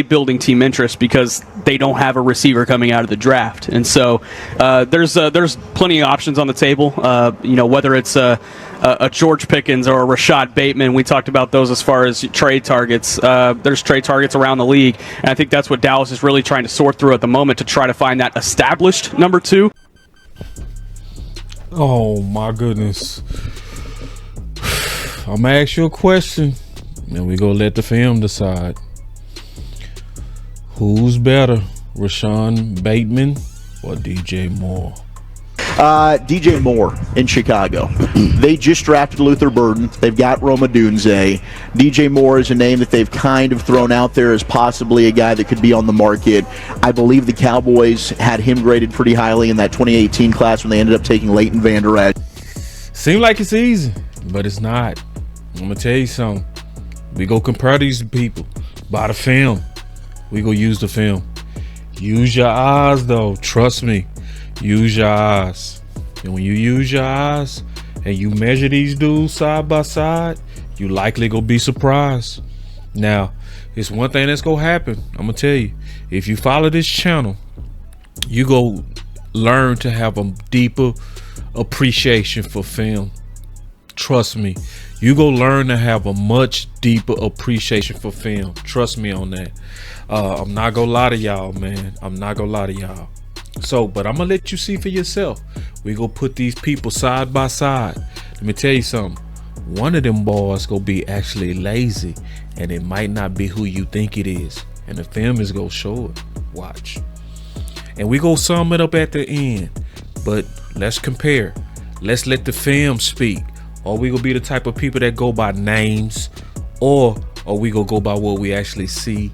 building team interest because they don't have a receiver coming out of the draft. And so there's plenty of options on the table, whether it's a George Pickens or a Rashod Bateman. We talked about those as far as trade targets. There's trade targets around the league, and I think that's what Dallas is really trying to sort through at the moment to try to find that established number 2. Oh, my goodness. I'm going to ask you a question, and we're going to let the film decide. Who's better, Rashod Bateman or DJ Moore? DJ Moore in Chicago. They just drafted Luther Burden. They've got Roma Dunze. DJ Moore is a name that they've kind of thrown out there as possibly a guy that could be on the market. I believe the Cowboys had him graded pretty highly in that 2018 class when they ended up taking Leighton Vander Esch. Seems like it's easy, but it's not. I'm going to tell you something. We go compare these people by the film. We go use the film. Use your eyes, though. Trust me. Use your eyes. And when you use your eyes and you measure these dudes side by side, you likely gonna be surprised. Now, it's one thing that's gonna happen. I'm gonna tell you. If you follow this channel, you go learn to have a deeper appreciation for film. Trust me. You go learn to have a much deeper appreciation for film. Trust me on that. I'm not gonna lie to y'all, man. I'm not gonna lie to y'all. So, but I'm gonna let you see for yourself. We gonna put these people side by side. Let me tell you something. One of them boys gonna be actually lazy, and it might not be who you think it is. And the film is gonna show it. Watch. And we gonna sum it up at the end. But let's compare. Let's let the film speak. Or we gonna be the type of people that go by names, or we gonna go by what we actually see,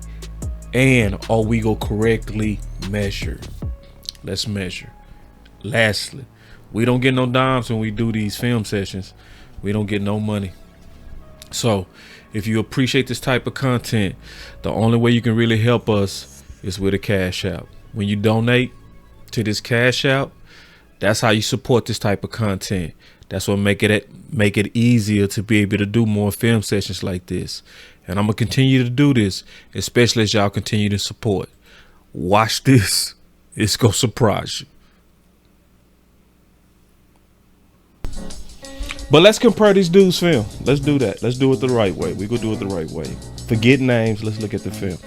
and or we go correctly measure. Let's measure. Lastly, we don't get no dimes when we do these film sessions. We don't get no money. So if you appreciate this type of content, the only way you can really help us is with a cash out. When you donate to this cash out, that's how you support this type of content. That's what make it easier to be able to do more film sessions like this. And I'm gonna continue to do this, especially as y'all continue to support. Watch this. It's gonna surprise you. But let's compare these dudes' film. Let's do that. Let's do it the right way. We're gonna do it the right way. Forget names. Let's look at the film.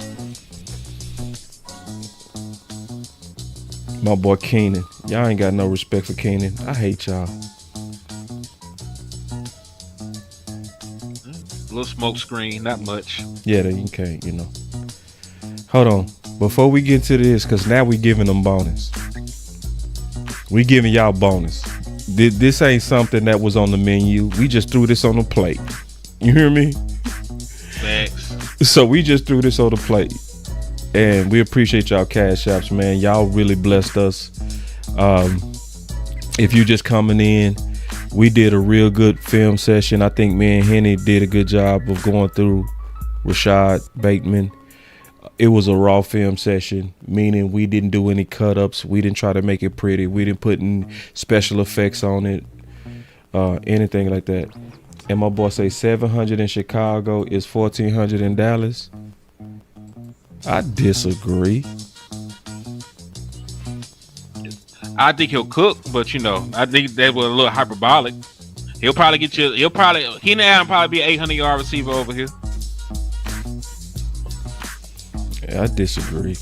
My boy Keenan. Y'all ain't got no respect for Keenan. I hate y'all. Little smoke screen, not much. Yeah, you can't, Hold on. Before we get to this, because now we giving them bonus. We giving y'all bonus. This ain't something that was on the menu. We just threw this on the plate. You hear me? Thanks. So we just threw this on the plate. And we appreciate y'all cash apps, man. Y'all really blessed us. If you just coming in, we did a real good film session. I think me and Henny did a good job of going through Rashod Bateman. It was a raw film session, meaning we didn't do any cut-ups. We didn't try to make it pretty. We didn't put in special effects on it, anything like that. And my boy say 700 in Chicago is 1,400 in Dallas. I disagree. I think he'll cook, but I think that was a little hyperbolic. He'll probably get you. He and Adam probably be an 800-yard receiver over here. Yeah, I disagree.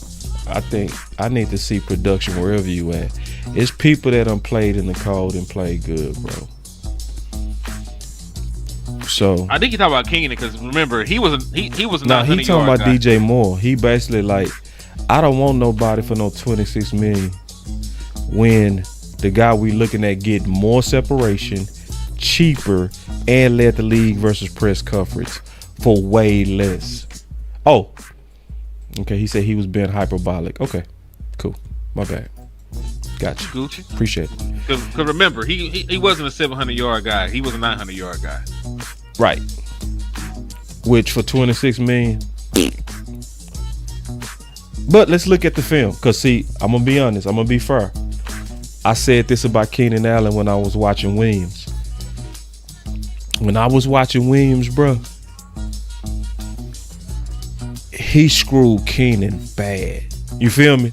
I think I need to see production wherever you at. It's people that done played in the cold and played good, bro. So I think you talking about Keenan because remember he was he was not. He talking about guy. DJ Moore. He basically like, I don't want nobody for no 26 million when the guy we looking at get more separation, cheaper, and led the league versus press coverage for way less. Oh, okay. He said he was being hyperbolic. Okay, cool. My bad. Gotcha. Gucci. Appreciate it. Because remember, he wasn't a 700-yard guy. He was a 900-yard guy. Right. Which for 26 million. But let's look at the film. Because see, I'm going to be honest. I'm going to be fair. I said this about Keenan Allen when I was watching Williams. When I was watching Williams, bro, he screwed Keenan bad. You feel me?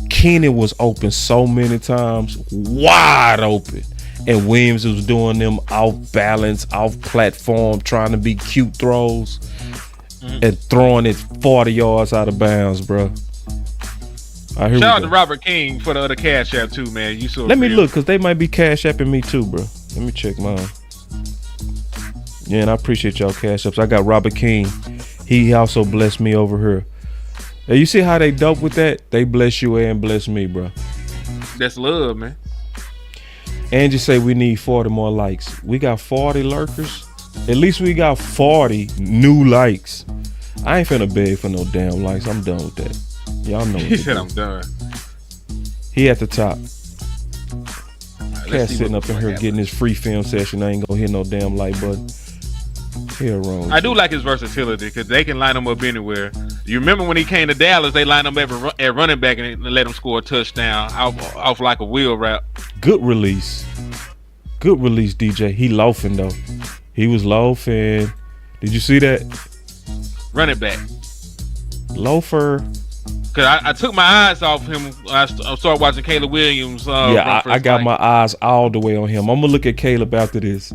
Keenan was open so many times, wide open. And Williams was doing them off balance, off platform, trying to be cute throws and throwing it 40 yards out of bounds, bro. Right, shout out to Robert King for the other Cash App too, man. You so let me look, because they might be Cash Apping me too, bro. Let me check mine. Yeah, and I appreciate y'all Cash Apps. I got Robert King. He also blessed me over here. Hey, you see how they dope with that? They bless you and bless me, bro. That's love, man. Angie say we need 40 more likes. We got 40 lurkers. At least we got 40 new likes. I ain't finna beg for no damn likes. I'm done with that. Y'all know. He said I'm done. He at the top. Right, Cat sitting up in here getting his free film session. I ain't gonna hit no damn like button. Here, wrong. I do like his versatility because they can line him up anywhere. You remember when he came to Dallas, they lined him up at running back and let him score a touchdown off like a wheel route. Good release. Good release, DJ. He loafing though. He was loafing. Did you see that? Running back. Loafer. Cause I took my eyes off him. I started watching Caleb Williams. Yeah, I got my eyes all the way on him. I'm gonna look at Caleb after this.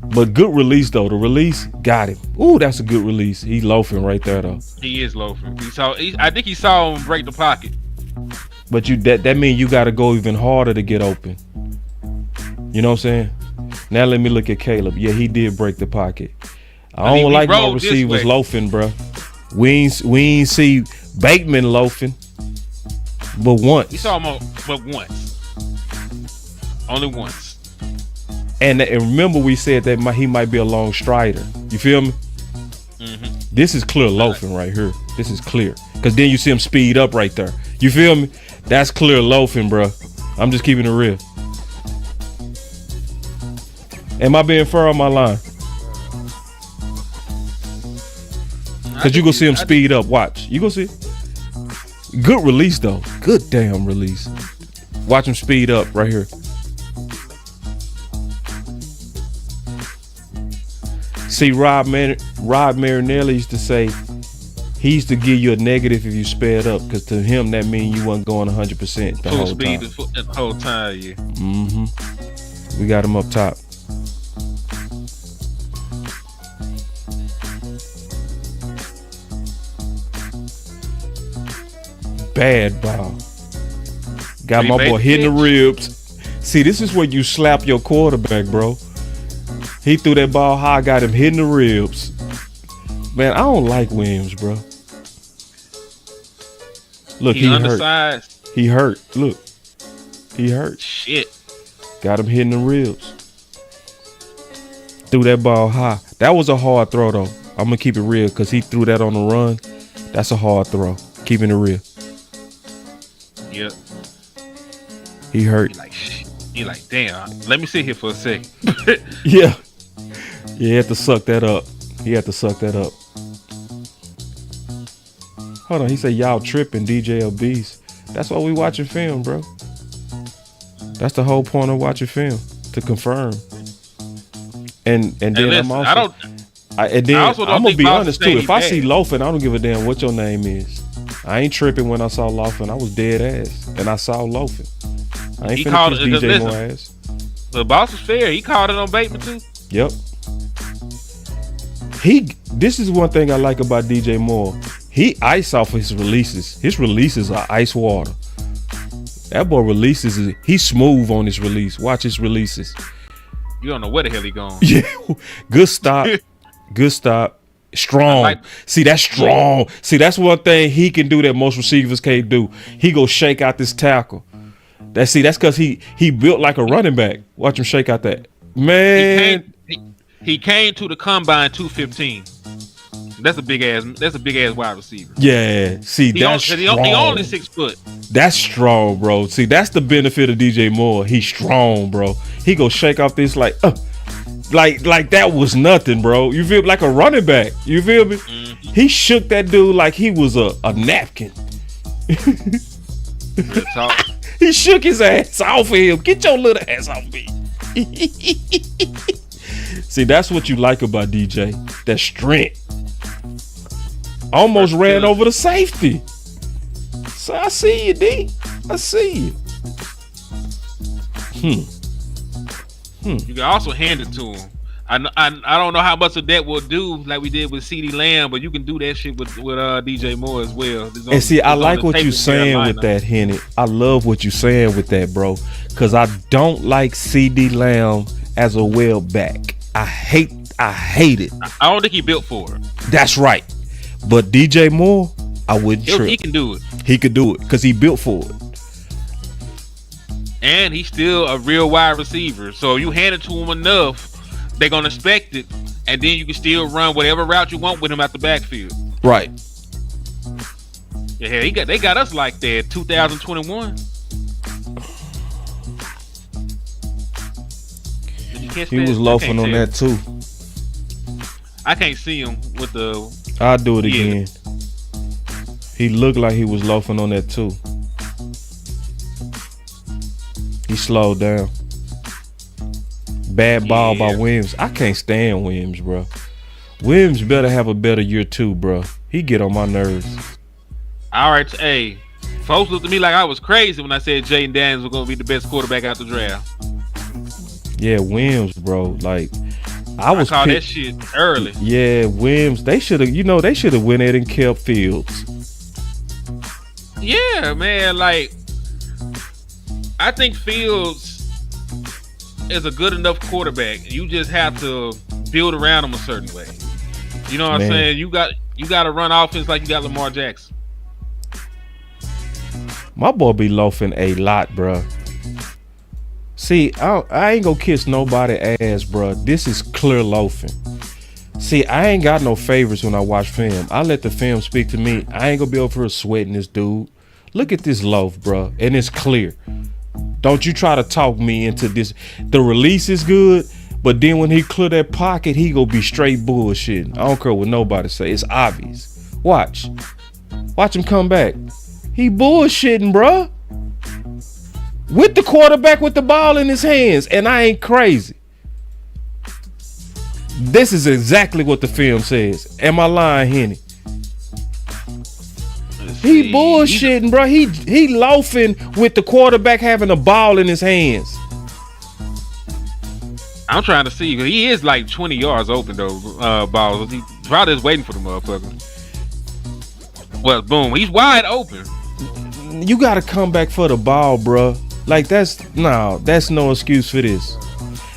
But good release though. The release got him. Ooh, that's a good release. He loafing right there though. He is loafing. I think he saw him break the pocket. But that means you got to go even harder to get open. You know what I'm saying? Now let me look at Caleb. Yeah, he did break the pocket. I don't like my receivers loafing, bro. We ain't see Bateman loafing, but once. He saw him, but once. Only once. And remember, we said that he might be a long strider. You feel me? Mm-hmm. This is clear loafing right here. This is clear, because then you see him speed up right there. You feel me? That's clear loafing, bro. I'm just keeping it real. Am I being fair on my line? Because you gonna see him speed up. Watch. You gonna see. Good release though. Good damn release. Watch him speed up right here. See, Rob Marinelli used to say he used to give you a negative if you sped up, because to him that means you wasn't going 100% the whole time. The whole time, yeah. Mm-hmm. We got him up top. Bad ball. Got my boy hitting the ribs. See, this is where you slap your quarterback, bro. He threw that ball high, got him hitting the ribs. Man, I don't like Williams, bro. Look, he undersized. Hurt. He hurt. Look. He hurt. Shit. Got him hitting the ribs. Threw that ball high. That was a hard throw, though. I'm going to keep it real, because he threw that on the run. That's a hard throw. Keeping it real. Yep. He hurt. He like, damn, let me sit here for a second. Yeah. He had to suck that up. Hold on, he said y'all tripping, DJ Obese. That's why we watching film, bro. That's the whole point of watching film, to confirm. And then listen, I'm gonna be honest too. If I see loafing, I don't give a damn what your name is. I ain't tripping when I saw loafing. I was dead ass, and I saw loafing. I ain't finna kiss DJ more ass. The boss was fair. He called it on Bateman too. Yep. This is one thing I like about DJ Moore. He ice off his releases. His releases are ice water. That boy releases. He's smooth on his release. Watch his releases. You don't know where the hell he going. Yeah. Good stop. Good stop. Strong. See, that's strong. See, that's one thing he can do that most receivers can't do. He go shake out this tackle. That's because he built like a running back. Watch him shake out that. Man. He came to the combine 215. That's a big ass wide receiver. Yeah. See, that's strong. He only 6 foot. That's strong, bro. See, that's the benefit of DJ Moore. He's strong, bro. He go shake off this like that was nothing, bro. You feel like a running back. You feel me? Mm-hmm. He shook that dude like he was a napkin. Real talk. He shook his ass off of him. Get your little ass off me. See, that's what you like about DJ. That strength. Almost ran over the safety. So I see you, D. I see you. You can also hand it to him. I don't know how much of that will do like we did with CeeDee Lamb, but you can do that shit with DJ Moore as well. And see, I like what you're saying with that, Henny. I love what you're saying with that, bro. Because I don't like CeeDee Lamb as a well back. I hate it. I don't think he built for it. That's right. But DJ Moore, I wouldn't trip. He can do it. He could do it because he built for it. And he's still a real wide receiver. So you hand it to him enough, they're gonna expect it, and then you can still run whatever route you want with him out the backfield. Right. Yeah, they got us like that 2021. He was loafing on that too. I can't see him with the. I'll do it again. He looked like he was loafing on that too. He slowed down. Bad ball by Williams. I can't stand Williams, bro. Williams better have a better year too, bro. He get on my nerves. All right, hey, folks looked at me like I was crazy when I said Jaden Daniels was gonna be the best quarterback out the draft. Yeah, Williams, bro. Like I called that shit early. Yeah, Williams. They should have. They should have went ahead and kept Fields. Yeah, man. Like I think Fields is a good enough quarterback. You just have to build around him a certain way. You know what I'm saying? You got to run offense like you got Lamar Jackson. My boy be loafing a lot, bro. See, I ain't gonna kiss nobody ass, bro. This is clear loafing. See, I ain't got no favorites when I watch film. I let the film speak to me. I ain't gonna be over here sweating this dude. Look at this loaf, bro, and it's clear. Don't you try to talk me into this. The release is good, but then when he clear that pocket, he gonna be straight bullshitting. I don't care what nobody say. It's obvious. Watch him come back. He bullshitting, bro. With the quarterback with the ball in his hands, and I ain't crazy. This is exactly what the film says. Am I lying, Henny? He bullshitting, bro. He loafing with the quarterback having the ball in his hands. I'm trying to see. He is like 20 yards open though. Balls. He probably is waiting for the motherfucker. Well, boom. He's wide open. You got to come back for the ball, bro. Like that's no excuse for this.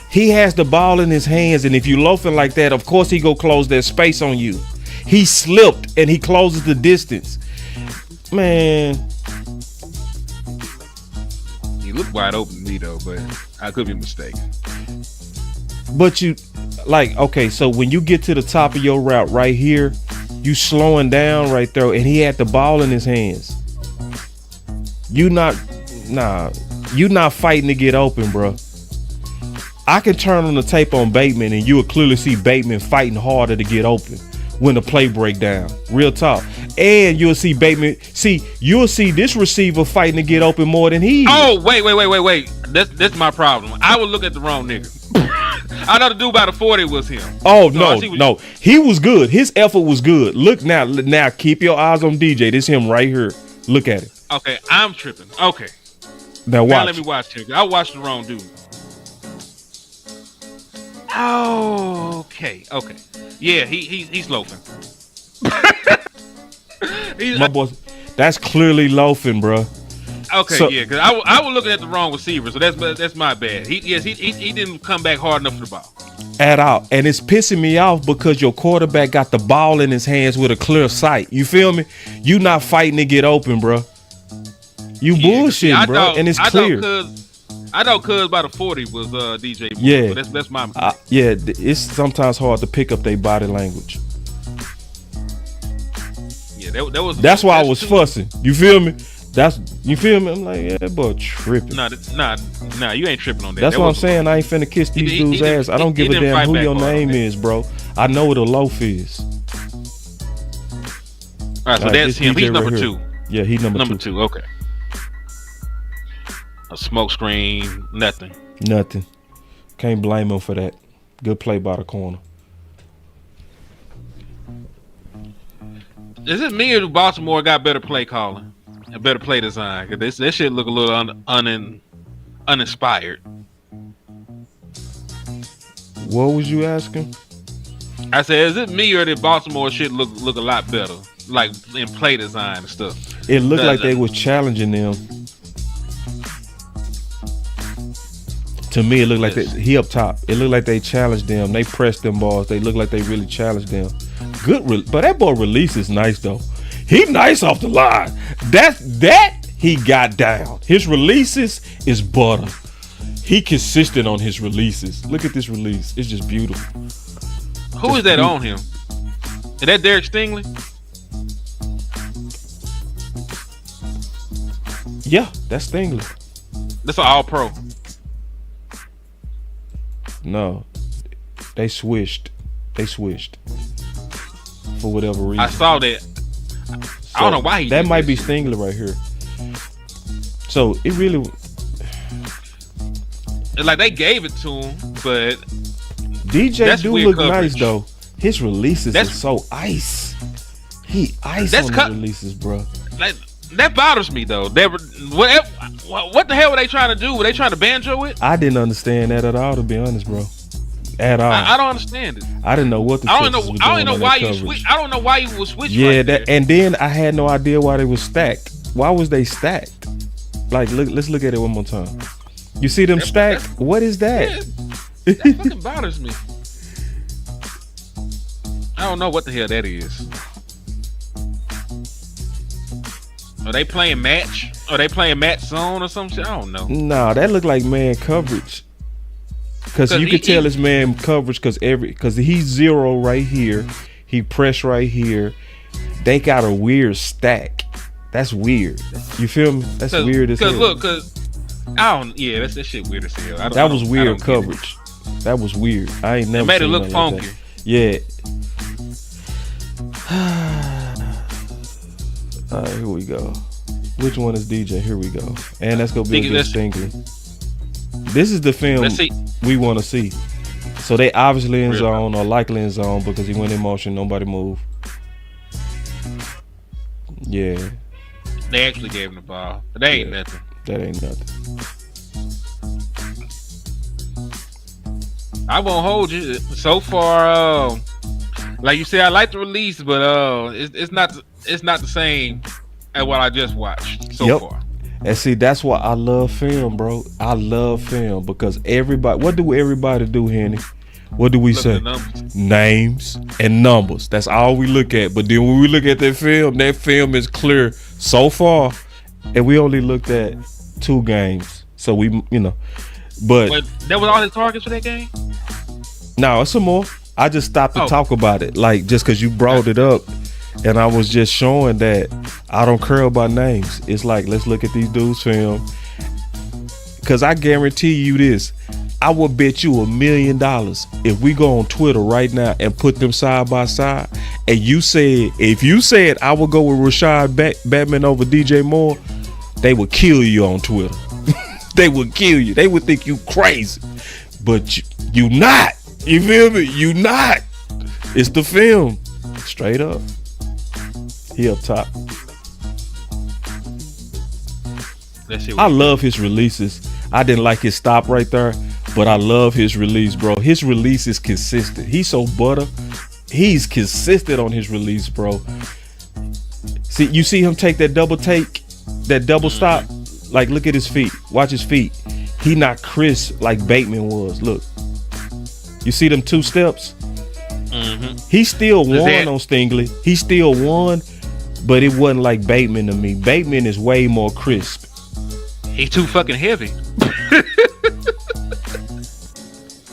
He has the ball in his hands, and if you loafing like that, of course he go close that space on you. He slipped and he closes the distance. Man, he looked wide open to me though, but I could be mistaken. But you like, okay, so when you get to the top of your route right here, you slowing down right there, and he had the ball in his hands. You not fighting to get open, bro. I can turn on the tape on Bateman, and you will clearly see Bateman fighting harder to get open when the play break down. Real talk. And you'll see Bateman. You'll see this receiver fighting to get open more than he is. Oh, wait. That's my problem. I would look at the wrong nigga. I thought the dude by the 40 was him. Oh, so no. He was good. His effort was good. Look now, keep your eyes on DJ. This him right here. Look at it. Okay, I'm tripping. Okay. Now watch. Now let me watch him. I watched the wrong dude. Oh, okay. Yeah, he's loafing. My boy, that's clearly loafing, bro. Okay, so, yeah, because I was looking at the wrong receiver, so that's my bad. He didn't come back hard enough for the ball at all, and it's pissing me off because your quarterback got the ball in his hands with a clear sight. You feel me? You not fighting to get open, bro. You bullshitting, bro, and it's clear. I know cuz by the 40 was DJ Moore, yeah, so that's my yeah, it's sometimes hard to pick up their body language. Yeah, that's why I was fussing. You feel me? You feel me? I'm like, yeah, that boy tripping. Nah, you ain't tripping on that. That's what I'm saying. I ain't finna kiss these dudes' ass. I don't give a damn who your name is, bro. I know what a loaf is. All right, so that's him. He's number 2. Yeah, he's number 2. Okay. A smoke screen, nothing. Can't blame him for that. Good play by the corner. Is it me or do Baltimore got better play calling and better play design? Cause this shit look a little uninspired. What was you asking? I said, is it me or did Baltimore shit look a lot better, like in play design and stuff? It looked like they was challenging them. To me, it looked like he up top. It looked like they challenged them. They pressed them balls. They looked like they really challenged them. But that ball release is nice though. He nice off the line. That he got down. His releases is butter. He consistent on his releases. Look at this release. It's just beautiful. Who is that on him? Is that Derek Stingley? Yeah, that's Stingley. That's an all-pro. No, they switched. For whatever reason. I saw that. I don't know why he that did might that be shit. Stingley right here. So it really, It's like they gave it to him, but DJ that's do weird look coverage. nice though. His releases That's- are so ice. He ice That's on cut- the releases, bro. like, that bothers me though. What the hell were they trying to do? Were they trying to banjo it? I didn't understand that at all, to be honest, bro. At all. I don't understand it. I didn't know what the I don't Texans know. was I don't doing know on why that you coverage. switch. I don't know why you was switch. Yeah, right that, there. and then I had no idea why they was stacked. Why was they stacked? Like, let's look at it one more time. You see them stacked? What is that? Yeah, that fucking bothers me. I don't know what the hell that is. Are they playing match? Are they playing match zone or some shit? I don't know. Nah, that looked like man coverage. Cause you could tell it's man coverage cause he's zero right here. He pressed right here. They got a weird stack. That's weird. You feel me? That's weird as hell. Cause I don't. Yeah, that shit weird as hell. That was weird coverage. That was weird. I ain't never. It made it seen look nothing like funky. that. Yeah. All right, here we go. Which one is DJ? Here we go. And that's gonna be against Stingley. This is the film Let's see. we want to see. So they obviously in Real zone or likely in zone because he went in motion. Nobody moved. Yeah, They actually gave him the ball, but they ain't nothing. that ain't nothing. I won't hold you. So far, like you said, I like the release, but it's not the same as what I just watched so far. And see, that's why I love film, bro. I love film because everybody. What do everybody do, Henny? What do we Look say? at the numbers. Names and numbers. That's all we look at. But then when we look at that film is clear so far, and we only looked at 2 games. So we, but Wait, that was all his targets for that game? no, it's some more. I just stopped to talk about it, like just because you brought it up, and I was just showing that I don't care about names. It's like, let's look at these dudes' film, because I guarantee you this. I would bet you $1 million if we go on Twitter right now and put them side by side, and if you said I would go with Rashod Bateman over DJ Moore, they would kill you on Twitter. They would kill you. They would think you crazy, but you not. You feel me? You not. It's the film, straight up. He up top. I love his releases. I didn't like his stop right there, but I love his release, bro. His release is consistent. He's so butter. He's consistent on his release, bro. See, you see him take that double stop. Like, look at his feet. Watch his feet. He not crisp like Bateman was. Look. You see them 2 steps? Mm-hmm. He still won on Stingley. He still won, but it wasn't like Bateman to me. Bateman is way more crisp. He's too fucking heavy.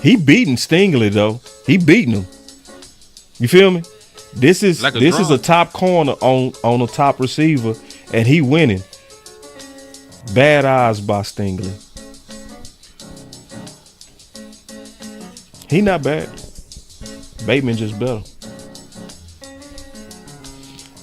He beating Stingley though. He beating him. You feel me? This is Like a top corner on a top receiver, and he winning. Bad eyes by Stingley. He not bad. Bateman just better.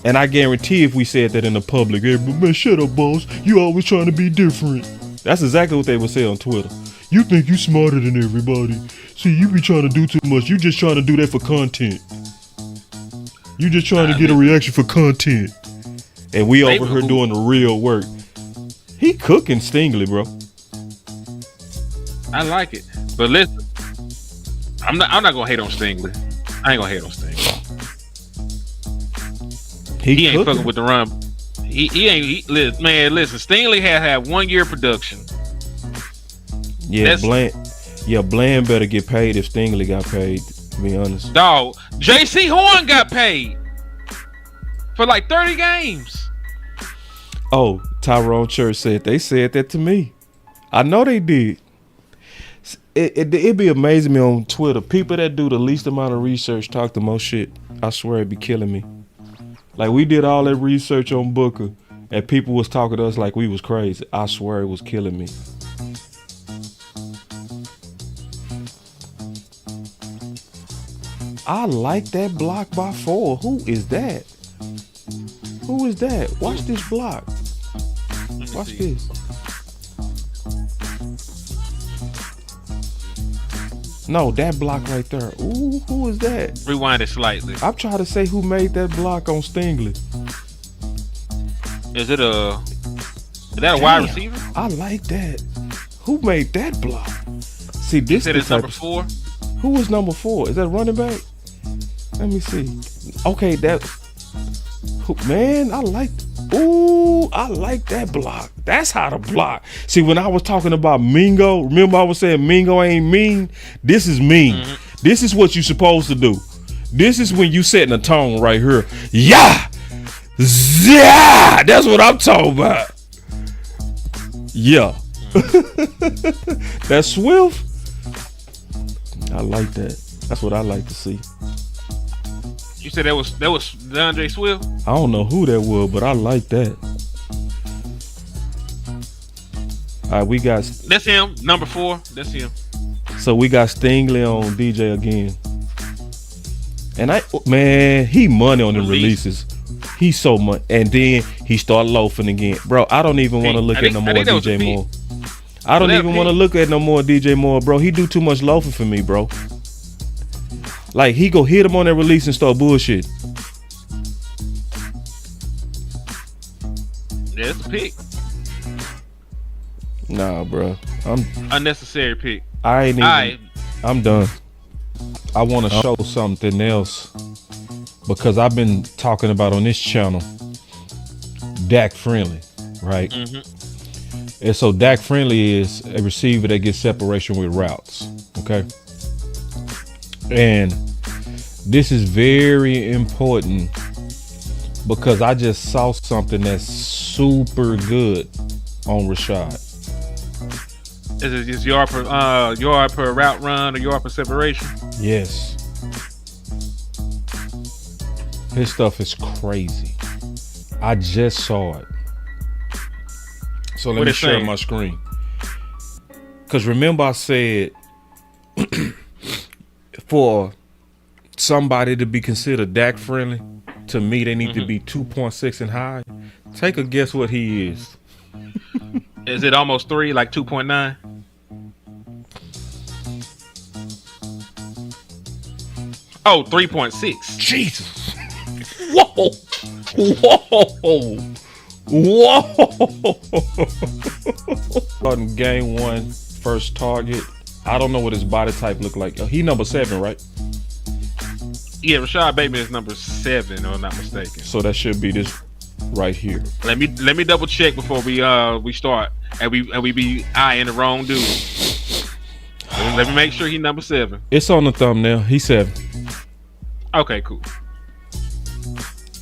And I guarantee if we said that in the public, hey, but man, shut up, boss. You always trying to be different. That's exactly what they would say on Twitter. You think you smarter than everybody. See, you be trying to do too much. You just trying to do that for content. You just trying to get a reaction for content. And we over here doing the real work. He cooking Stingley, bro. I like it. But listen, I'm not gonna hate on Stingley. I ain't gonna hate on Stingley. He ain't fucking with the run. He ain't. Man, listen. Stingley has had 1 year production. Yeah, Bland better get paid if Stingley got paid. To be honest, dog. J.C. Horn got paid for like 30 games. Oh, Tyrone Church said they said that to me. I know they did. It'd be amazing me on Twitter. People that do the least amount of research talk the most shit. I swear it'd be killing me. Like, we did all that research on Booker, and people was talking to us like we was crazy. I swear it was killing me. I like that block by 4. Who is that? Who is that? Watch this block. Watch this. No, that block right there. Ooh, who is that? Rewind it slightly. I'm trying to say who made that block on Stingley. Is that a wide receiver? I like that. Who made that block? See, this is number 4. Who was number 4? Is that running back? Let me see. Okay, man, I like that block. That's how to block. See, when I was talking about Mingo, remember I was saying Mingo ain't mean? This is mean. Mm-hmm. This is what you supposed to do. This is when you setting a tone right here. Yeah! Yeah! That's what I'm talking about. Yeah. That's Swift. I like that. That's what I like to see. You said that was DeAndre Swift? I don't know who that was, but I like that. All right, we got... That's him, number 4. That's him. So we got Stingley on DJ again. And man, he money on the releases. He's so much. And then he started loafing again. Bro, I don't even want to look at no more DJ Moore. I don't even want to look at no more DJ Moore, bro. He do too much loafing for me, bro. Like, he go hit him on that release and start bullshit. Yeah, it's a pick. Nah, bro. Unnecessary pick. I'm done. I want to show something else because I've been talking about on this channel Dak Friendly, right? Mm-hmm. And so Dak Friendly is a receiver that gets separation with routes, okay? And this is very important because I just saw something that's super good on Rashod. Is it just yard per route run or yard per separation? Yes. His stuff is crazy. I just saw it. So let me share my screen. Because remember I said for somebody to be considered Dak friendly, to me they need to be 2.6 and high. Take a guess what he is. Is it almost 3, like 2.9? Oh, 3.6. Jesus. Whoa. On game 1, first target. I don't know what his body type look like. He number 7, right? Yeah, Rashod Bateman is number 7, if I'm not mistaken. So that should be this right here. Let me double check before we start, and we be eyeing the wrong dude. Let me make sure he's number 7. It's on the thumbnail. He's 7. Okay, cool.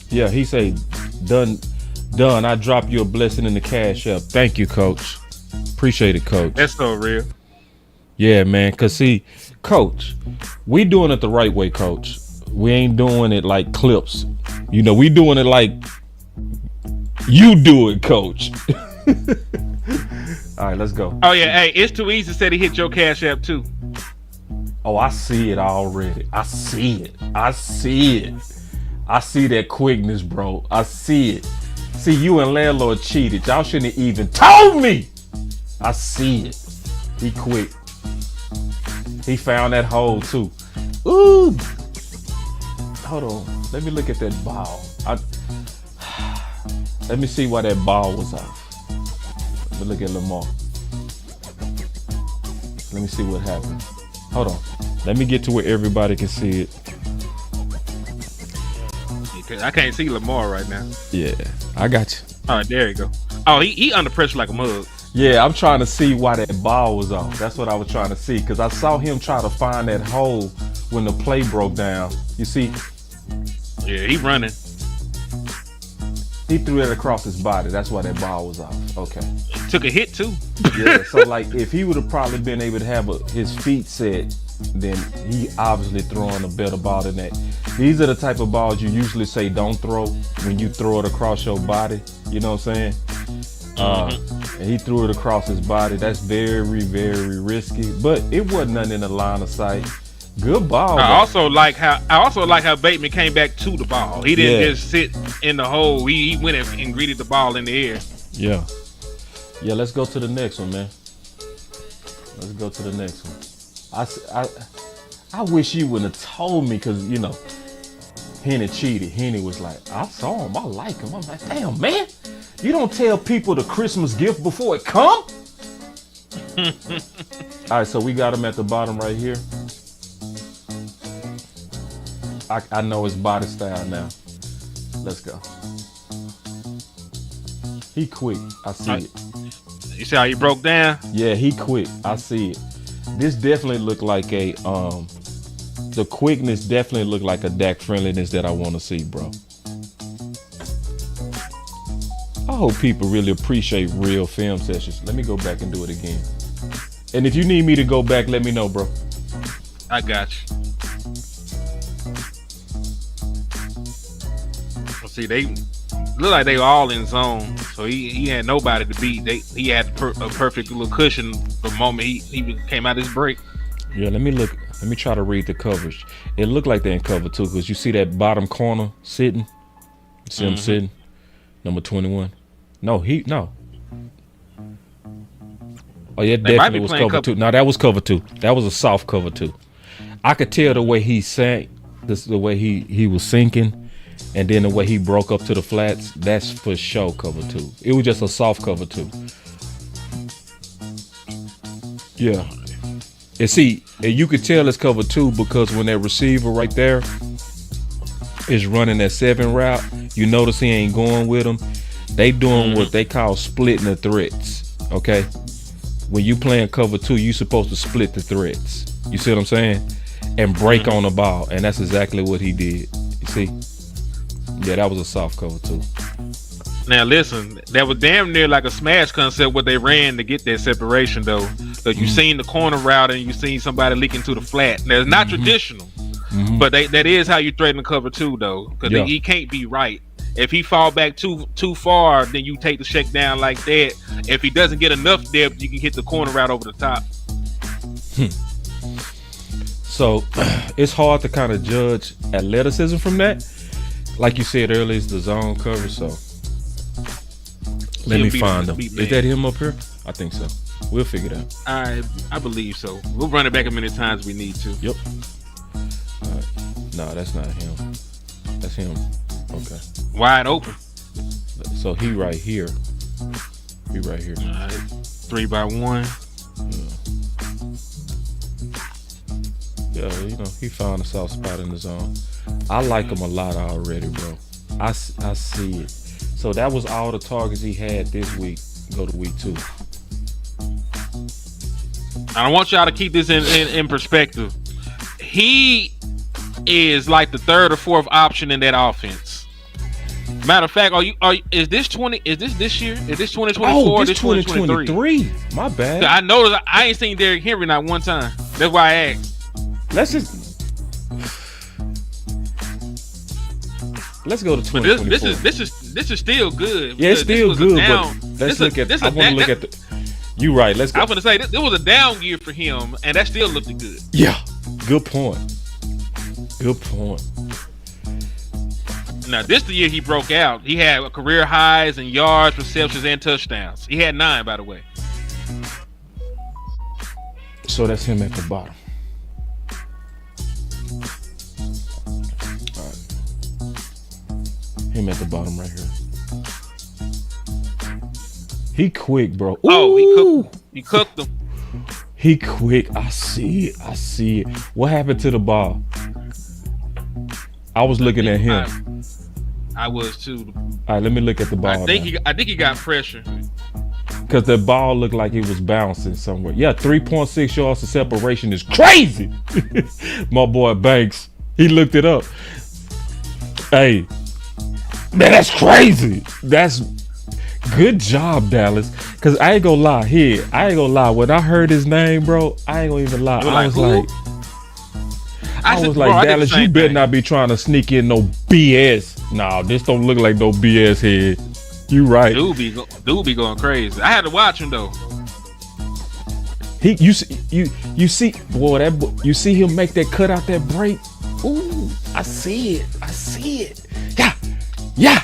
Yeah, he say, done. I drop you a blessing in the cash app. Thank you, coach. Appreciate it, coach. That's so real. Yeah, man. Cause see, coach, we doing it the right way, coach. We ain't doing it like clips. You know, we doing it like you do it, coach. All right, let's go. Oh yeah, hey, it's too easy. Said he hit your cash app too. Oh, I see it already. I see it. I see that quickness, bro. I see it. See, you and landlord cheated. Y'all shouldn't have even told me. I see it. He quick. He found that hole too. Ooh. Hold on. Let me look at that ball. Let me see why that ball was off. Let me look at Lamar. Let me see what happened. Hold on. Let me get to where everybody can see it. I can't see Lamar right now. Yeah, I got you. All right, there you go. Oh, he under pressure like a mug. Yeah, I'm trying to see why that ball was off. That's what I was trying to see, because I saw him try to find that hole when the play broke down. You see? Yeah, he running. He threw it across his body. That's why that ball was off. Okay. Took a hit too. Yeah, so like if he would have probably been able to have his feet set, then he obviously throwing a better ball than that. These are the type of balls you usually say don't throw when you throw it across your body. You know what I'm saying? And he threw it across his body. That's very, very risky. But it wasn't nothing in the line of sight. Good ball. I also like how Bateman came back to the ball. He didn't just sit in the hole. He went and greeted the ball in the air. Yeah. Yeah, let's go to the next one, man. Let's go to the next one. I wish you wouldn't have told me, because, you know, Henny cheated. Henny was like, I saw him. I like him. I'm like, damn, man. You don't tell people the Christmas gift before it come? All right, so we got him at the bottom right here. I know his body style now. Let's go. He quick. I see it. You see how he broke down? Yeah, he quick. I see it. This definitely looked like a the quickness definitely looked like a Dak friendliness that I want to see, bro. I hope people really appreciate real film sessions. Let me go back and do it again. And if you need me to go back, let me know, bro. I got you. See, they look like they were all in zone, so he had nobody to beat. He had a perfect little cushion the moment he came out his break. Yeah, let me look. Let me try to read the coverage. It looked like they're in cover too, because you see that bottom corner sitting. You see him sitting, number 21. No. Oh yeah, definitely was cover 2. No, that was cover 2. That was a soft cover 2. I could tell the way he sank, the way he was sinking. And then the way he broke up to the flats, that's for sure cover 2. It was just a soft cover 2. Yeah. And see, and you could tell it's cover 2 because when that receiver right there is running that 7 route, you notice he ain't going with them. They doing what they call splitting the threats. Okay? When you playing cover 2, you supposed to split the threats. You see what I'm saying? And break on the ball. And that's exactly what he did. You see? Yeah, that was a soft cover too. Now listen, that was damn near like a smash concept what they ran to get that separation though. Because you seen the corner route and you seen somebody leaking to the flat. Now it's not traditional, but that is how you threaten the cover too though. Because he can't be right. If he fall back too far, then you take the check down like that. If he doesn't get enough depth, you can hit the corner route over the top. So it's hard to kind of judge athleticism from that. Like you said earlier, it's the zone cover, so let me find him. Is that him up here? I think so. We'll figure it out. I believe so. We'll run it back as many times as we need to. Yep. All right. No, that's not him. That's him. Okay. Wide open. So he right here. He right here. All right. 3x1. Yeah, you know, he found a soft spot in the zone. I like him a lot already, bro. I see it. So that was all the targets he had this week. Go to week 2. I want y'all to keep this in perspective. He is like the 3rd or 4th option in that offense. Matter of fact, is this this year? Is this 2024? Oh, this 2023. My bad. I noticed I ain't seen Derrick Henry not one time. That's why I asked. Let's go to 2024. But this is still good. Yeah, it's still good. But let's look at. I want to look at the. You right. Let's go. I'm gonna say it was a down year for him, and that still looked good. Yeah. Good point. Good point. Now this the year he broke out. He had career highs in yards, receptions, and touchdowns. He had 9, by the way. So that's him at the bottom. Him at the bottom right here. He quick, bro. Oh, he cooked him. He quick. I see it. What happened to the ball? I was looking at him. I was too. All right, let me look at the ball. I think he got pressure. Because the ball looked like it was bouncing somewhere. Yeah, 3.6 yards of separation is crazy. My boy Banks, he looked it up. Hey, man, that's crazy. That's good job, Dallas. Because I ain't gonna lie. When I heard his name, bro, I ain't gonna even lie. I was like, Dallas, you better not be trying to sneak in no BS. Nah, this don't look like no BS here. You right. Dude be going crazy. I had to watch him though. You see, boy, you see him make that cut out that break. Ooh, I see it. Yeah.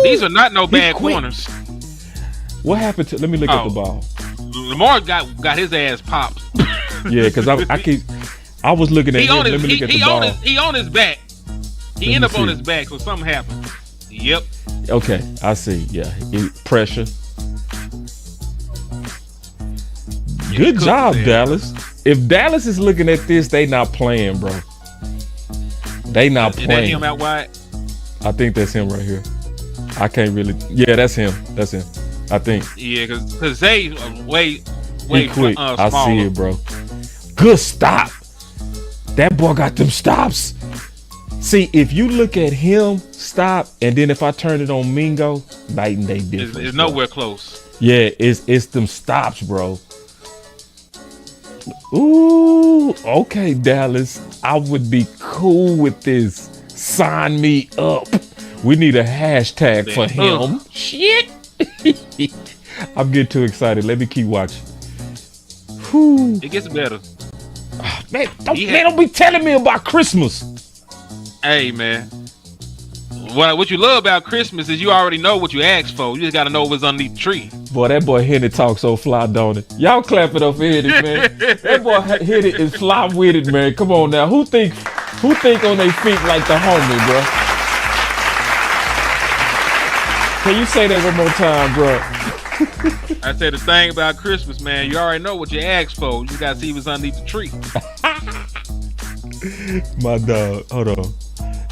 These are not no bad corners. What happened to? Let me look at the ball. Lamar got his ass popped. Yeah, because I was looking at him. Let me look at the ball. He on his back. He ended up on his back, so something happened. Yep. Okay, I see. Yeah, pressure. Good job, Dallas. If Dallas is looking at this, they not playing, bro. They not playing. Is that him out wide? I think that's him right here. I can't really. Yeah, that's him. I think. Yeah, because they way quick. I smaller. see it, bro. Good stop. That boy got them stops. See, if you look at him stop, and then if I turn it on Mingo, night and day difference. It's nowhere close. Yeah, it's them stops, bro. Ooh, okay, Dallas. I would be cool with this. Sign me up. We need a hashtag for him. Shit. I'm getting too excited. Let me keep watching. Whew. It gets better. Man, don't be telling me about Christmas. Hey, man. What you love about Christmas is you already know what you asked for. You just got to know what's underneath the tree. Boy, that boy Henny talk so fly, don't it? Y'all clap it up for Henny, man. That boy Henny is fly with it, man. Come on now. Who think on their feet like the homie, bro? Can you say that one more time, bro? I said the thing about Christmas, man. You already know what you asked for. You just got to see what's underneath the tree. My dog. Hold on.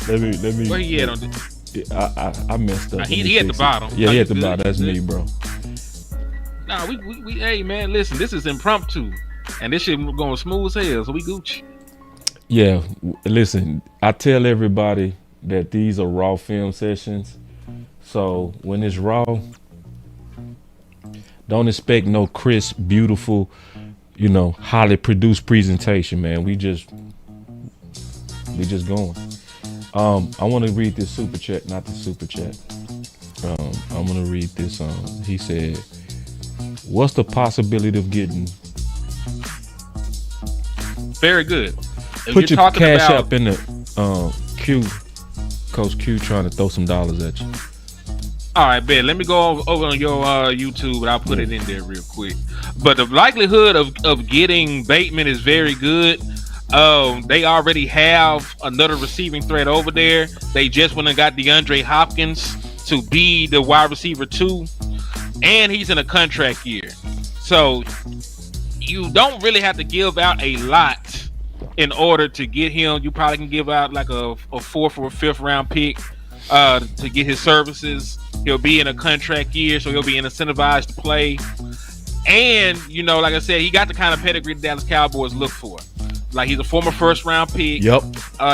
Let me. Where he at on this? I messed up. He at the bottom. Yeah, he at the bottom. That's me, bro. Nah, we hey man, listen, this is impromptu. And this shit going smooth as hell, so we Gucci. Yeah, listen, I tell everybody that these are raw film sessions. So when it's raw, don't expect no crisp, beautiful, highly produced presentation, man. We just going. I want to read this super chat, not the super chat. I'm gonna read this. He said, "What's the possibility of getting?" Very good. If Put your cash up in the Q. Coach Q trying to throw some dollars at you. All right, Ben. Let me go over on your YouTube, and I'll put it in there real quick. But the likelihood of getting Bateman is very good. They already have another receiving threat over there. They just went and got DeAndre Hopkins to be the wide receiver 2, and he's in a contract year. So you don't really have to give out a lot in order to get him. You probably can give out like a 4th or a 5th round pick to get his services. He'll be in a contract year, so he'll be incentivized to play. And, like I said, he got the kind of pedigree the Dallas Cowboys look for. Like, he's a former 1st round pick. Yep.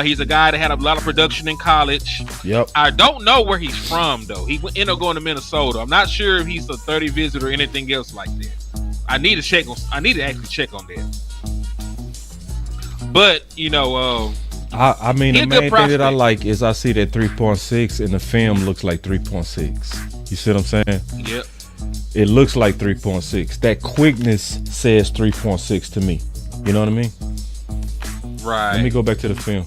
He's a guy that had a lot of production in college. Yep. I don't know where he's from, though. He ended up going to Minnesota. I'm not sure if he's a 30 visit or anything else like that. I need to actually check on that. But, I mean, the main thing that I like is I see that 3.6 and the film looks like 3.6. You see what I'm saying? Yep. It looks like 3.6. That quickness says 3.6 to me. You know what I mean? Right. Let me go back to the film.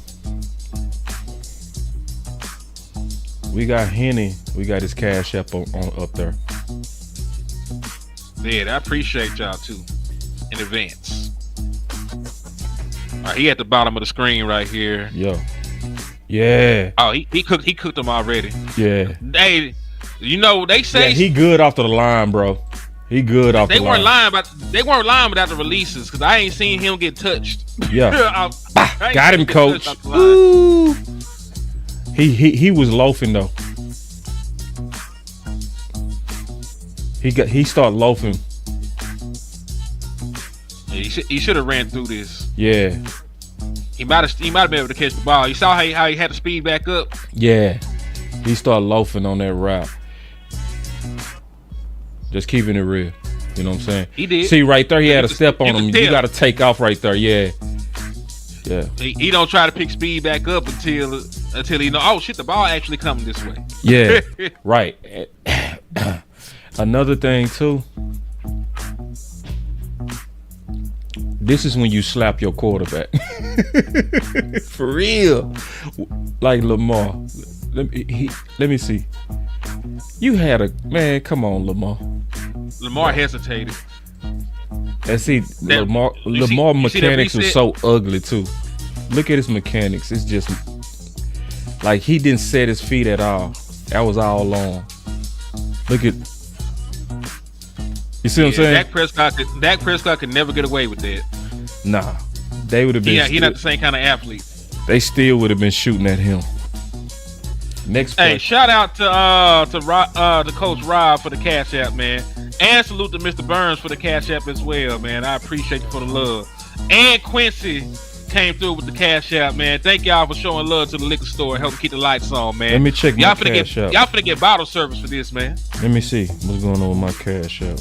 We got Henny. We got his cash up on up there. Yeah, I appreciate y'all too in advance. All right, he at the bottom of the screen right here. Yo. Yeah. Oh, he cooked them already. Yeah. Hey, they say he good off the line, bro. He good off the line. They weren't lying about the releases because I ain't seen him get touched. Yeah. Got him, coach. Ooh. He was loafing though. He started loafing. Yeah, he should have ran through this. Yeah. He might have been able to catch the ball. You saw how he had to speed back up. Yeah. He started loafing on that route. Just keeping it real. You know what I'm saying? He did. See right there, he had a step on him. You tell. got to take off right there. Yeah. Yeah. He don't try to pick speed back up until he know. Oh shit, the ball actually coming this way. Yeah. Right. Another thing too. This is when you slap your quarterback. For real. Like Lamar. Let me see. You had a man. Come on, Lamar. Lamar hesitated. And see, Lamar mechanics was so ugly too. Look at his mechanics. It's just like he didn't set his feet at all. That was all long. Look at. You see what I'm saying? Dak Prescott could never get away with that. Nah, they would have been. Yeah, he's not the same kind of athlete. They still would have been shooting at him. Next play. Hey, shout out to Coach Rob for the Cash App, man, and salute to Mr. Burns for the Cash App as well, man. I appreciate you for the love. And Quincy came through with the Cash App, man. Thank y'all for showing love to the liquor store and helping keep the lights on, man. Let me check my Cash App. Y'all finna get bottle service for this, man. Let me see what's going on with my Cash App.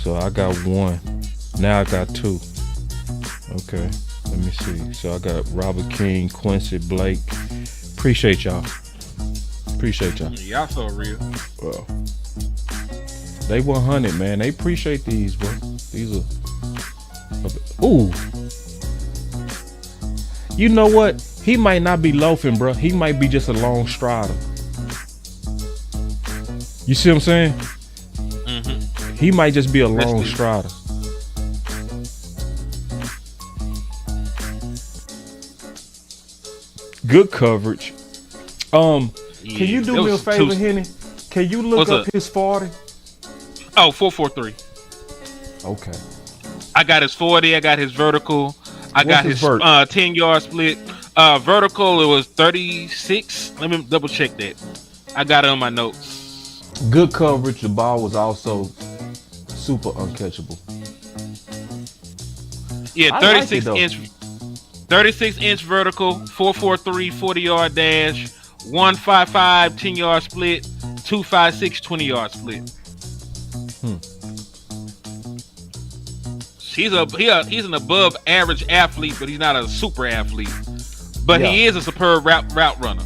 So I got one. Now I got two. Okay, let me see. So I got Robert King, Quincy, Blake. Appreciate y'all. Y'all so real. Well, they 100, man. They appreciate these, bro. These are. Ooh. You know what? He might not be loafing, bro. He might be just a long strider. You see what I'm saying? Mm-hmm. He might just be a long strider. Good coverage. Can you do me a favor, Henny? Can you look up his 40? Oh, 4.43. Okay. I got his 40. I got his vertical. I got his 10-yard split. Vertical, it was 36. Let me double check that. I got it on my notes. Good coverage. The ball was also super uncatchable. Yeah, 36 inch. 36-inch vertical, 4.43 40-yard dash, 1.55 10-yard split, 2.56 20-yard split. He's an above average athlete, but he's not a super athlete. But he is a superb route runner.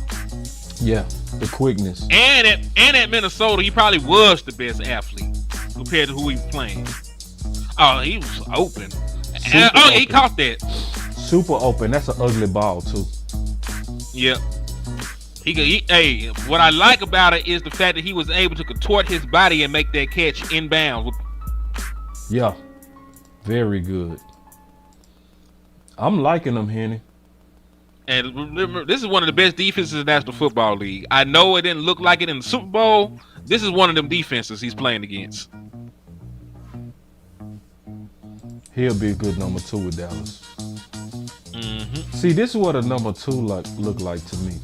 Yeah, the quickness. And at Minnesota, he probably was the best athlete compared to who he was playing. Oh, he was open. Open. He caught that. Super open. That's an ugly ball too. Yep. Hey, what I like about it is the fact that he was able to contort his body and make that catch inbound. Yeah. Very good. I'm liking him, Henny. And remember, this is one of the best defenses in the National Football League. I know it didn't look like it in the Super Bowl. This is one of them defenses he's playing against. He'll be a good number 2 with Dallas. Mm-hmm. See, this is what a number 2 look like to me.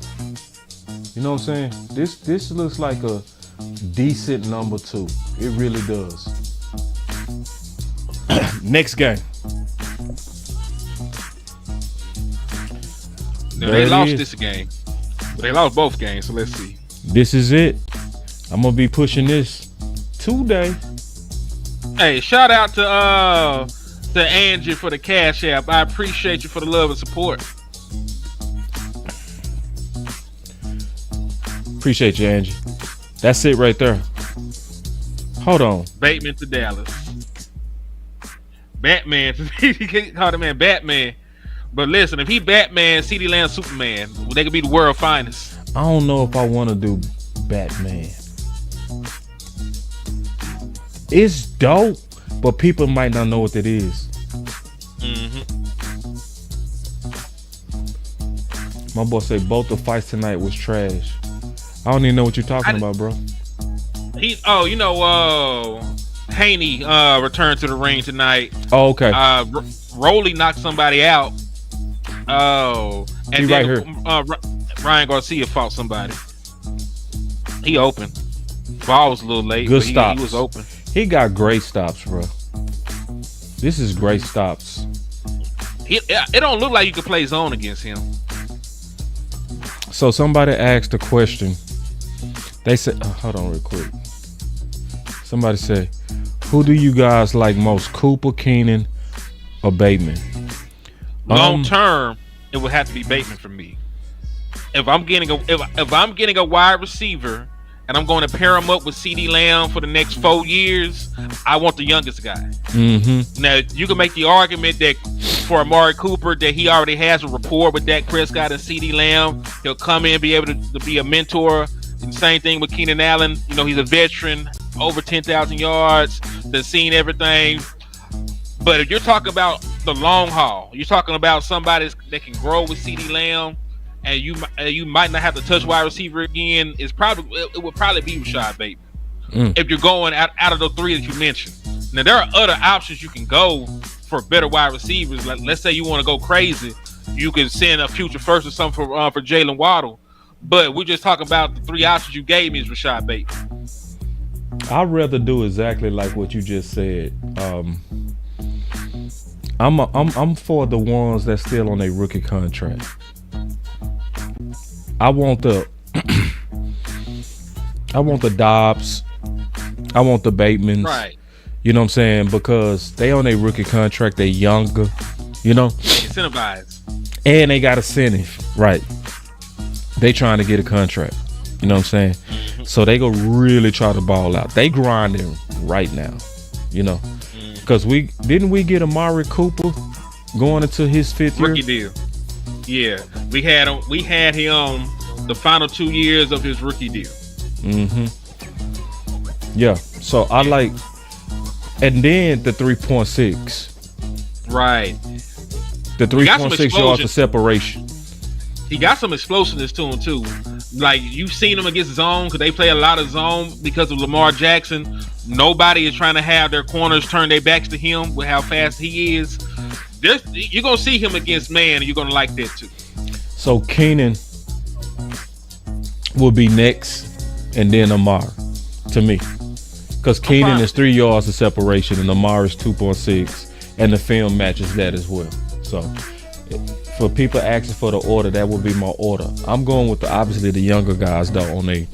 You know what I'm saying? This looks like a decent number 2. It really does. Next game. Now, they lost this game. But they lost both games, so let's see. This is it. I'm gonna be pushing this today. Hey, shout out to Angie for the Cash App. I appreciate you for the love and support. Appreciate you, Angie. That's it right there. Hold on. Bateman to Dallas. Batman. He can't call the man Batman. But listen, if he Batman, CeeDee Lamb Superman, they could be the world finest. I don't know if I want to do Batman. It's dope, but people might not know what it is. Mm-hmm. My boy say both the fights tonight was trash. I don't even know what you're talking about, bro. Haney returned to the ring tonight. Oh, okay. Rolly knocked somebody out. Oh, and he then right here. Ryan Garcia fought somebody. He open. Ball was a little late. Good but stops. He was open. He got great stops, bro. This is great stops. It don't look like you could play zone against him. So somebody asked a question. They said, hold on real quick. Somebody said, who do you guys like most, Cooper, Keenan, or Bateman? Long term, it would have to be Bateman for me. If I'm getting a wide receiver and I'm going to pair him up with CD Lamb for the next 4 years, I want the youngest guy. Mm-hmm. Now, you can make the argument that for Amari Cooper, that he already has a rapport with Dak Prescott and CD Lamb. He'll come in, be able to be a mentor. And same thing with Keenan Allen. You know, he's a veteran, over 10,000 yards, that's seen everything. But if you're talking about the long haul, you're talking about somebody that can grow with CD Lamb, and you might not have to touch wide receiver again. It would probably be Rashod Bateman. If you're going out of the three that you mentioned. Now there are other options you can go for better wide receivers. Like, let's say you want to go crazy, you can send a future first or something for Jalen Waddle. But we're just talking about the three options you gave me is Rashod Bateman. I'd rather do exactly like what you just said. I'm for the ones that's still on a rookie contract. I want the Dobbs. I want the Batemans. Right. You know what I'm saying? Because they on a rookie contract, they younger, you know? Incentivized. And they got incentive. Right. They trying to get a contract. You know what I'm saying? Mm-hmm. So they go really try to ball out. They grinding right now. You know? Because we get Amari Cooper going into his fifth year? Rookie deal. Yeah. We had him the final 2 years of his rookie deal. Mm-hmm. Yeah. So I like, and then the 3.6. Right. The 3.6 yards of separation. He got some explosiveness to him too. Like, you've seen him against zone because they play a lot of zone because of Lamar Jackson. Nobody is trying to have their corners turn their backs to him with how fast he is. You're gonna see him against man, and you're gonna like that too. So Keenan will be next, and then Amari to me, because Keenan is 3 yards of separation, and Amari is 2.6, and the film matches that as well. So for people asking for the order, that would be my order. I'm going with obviously the younger guys though on a,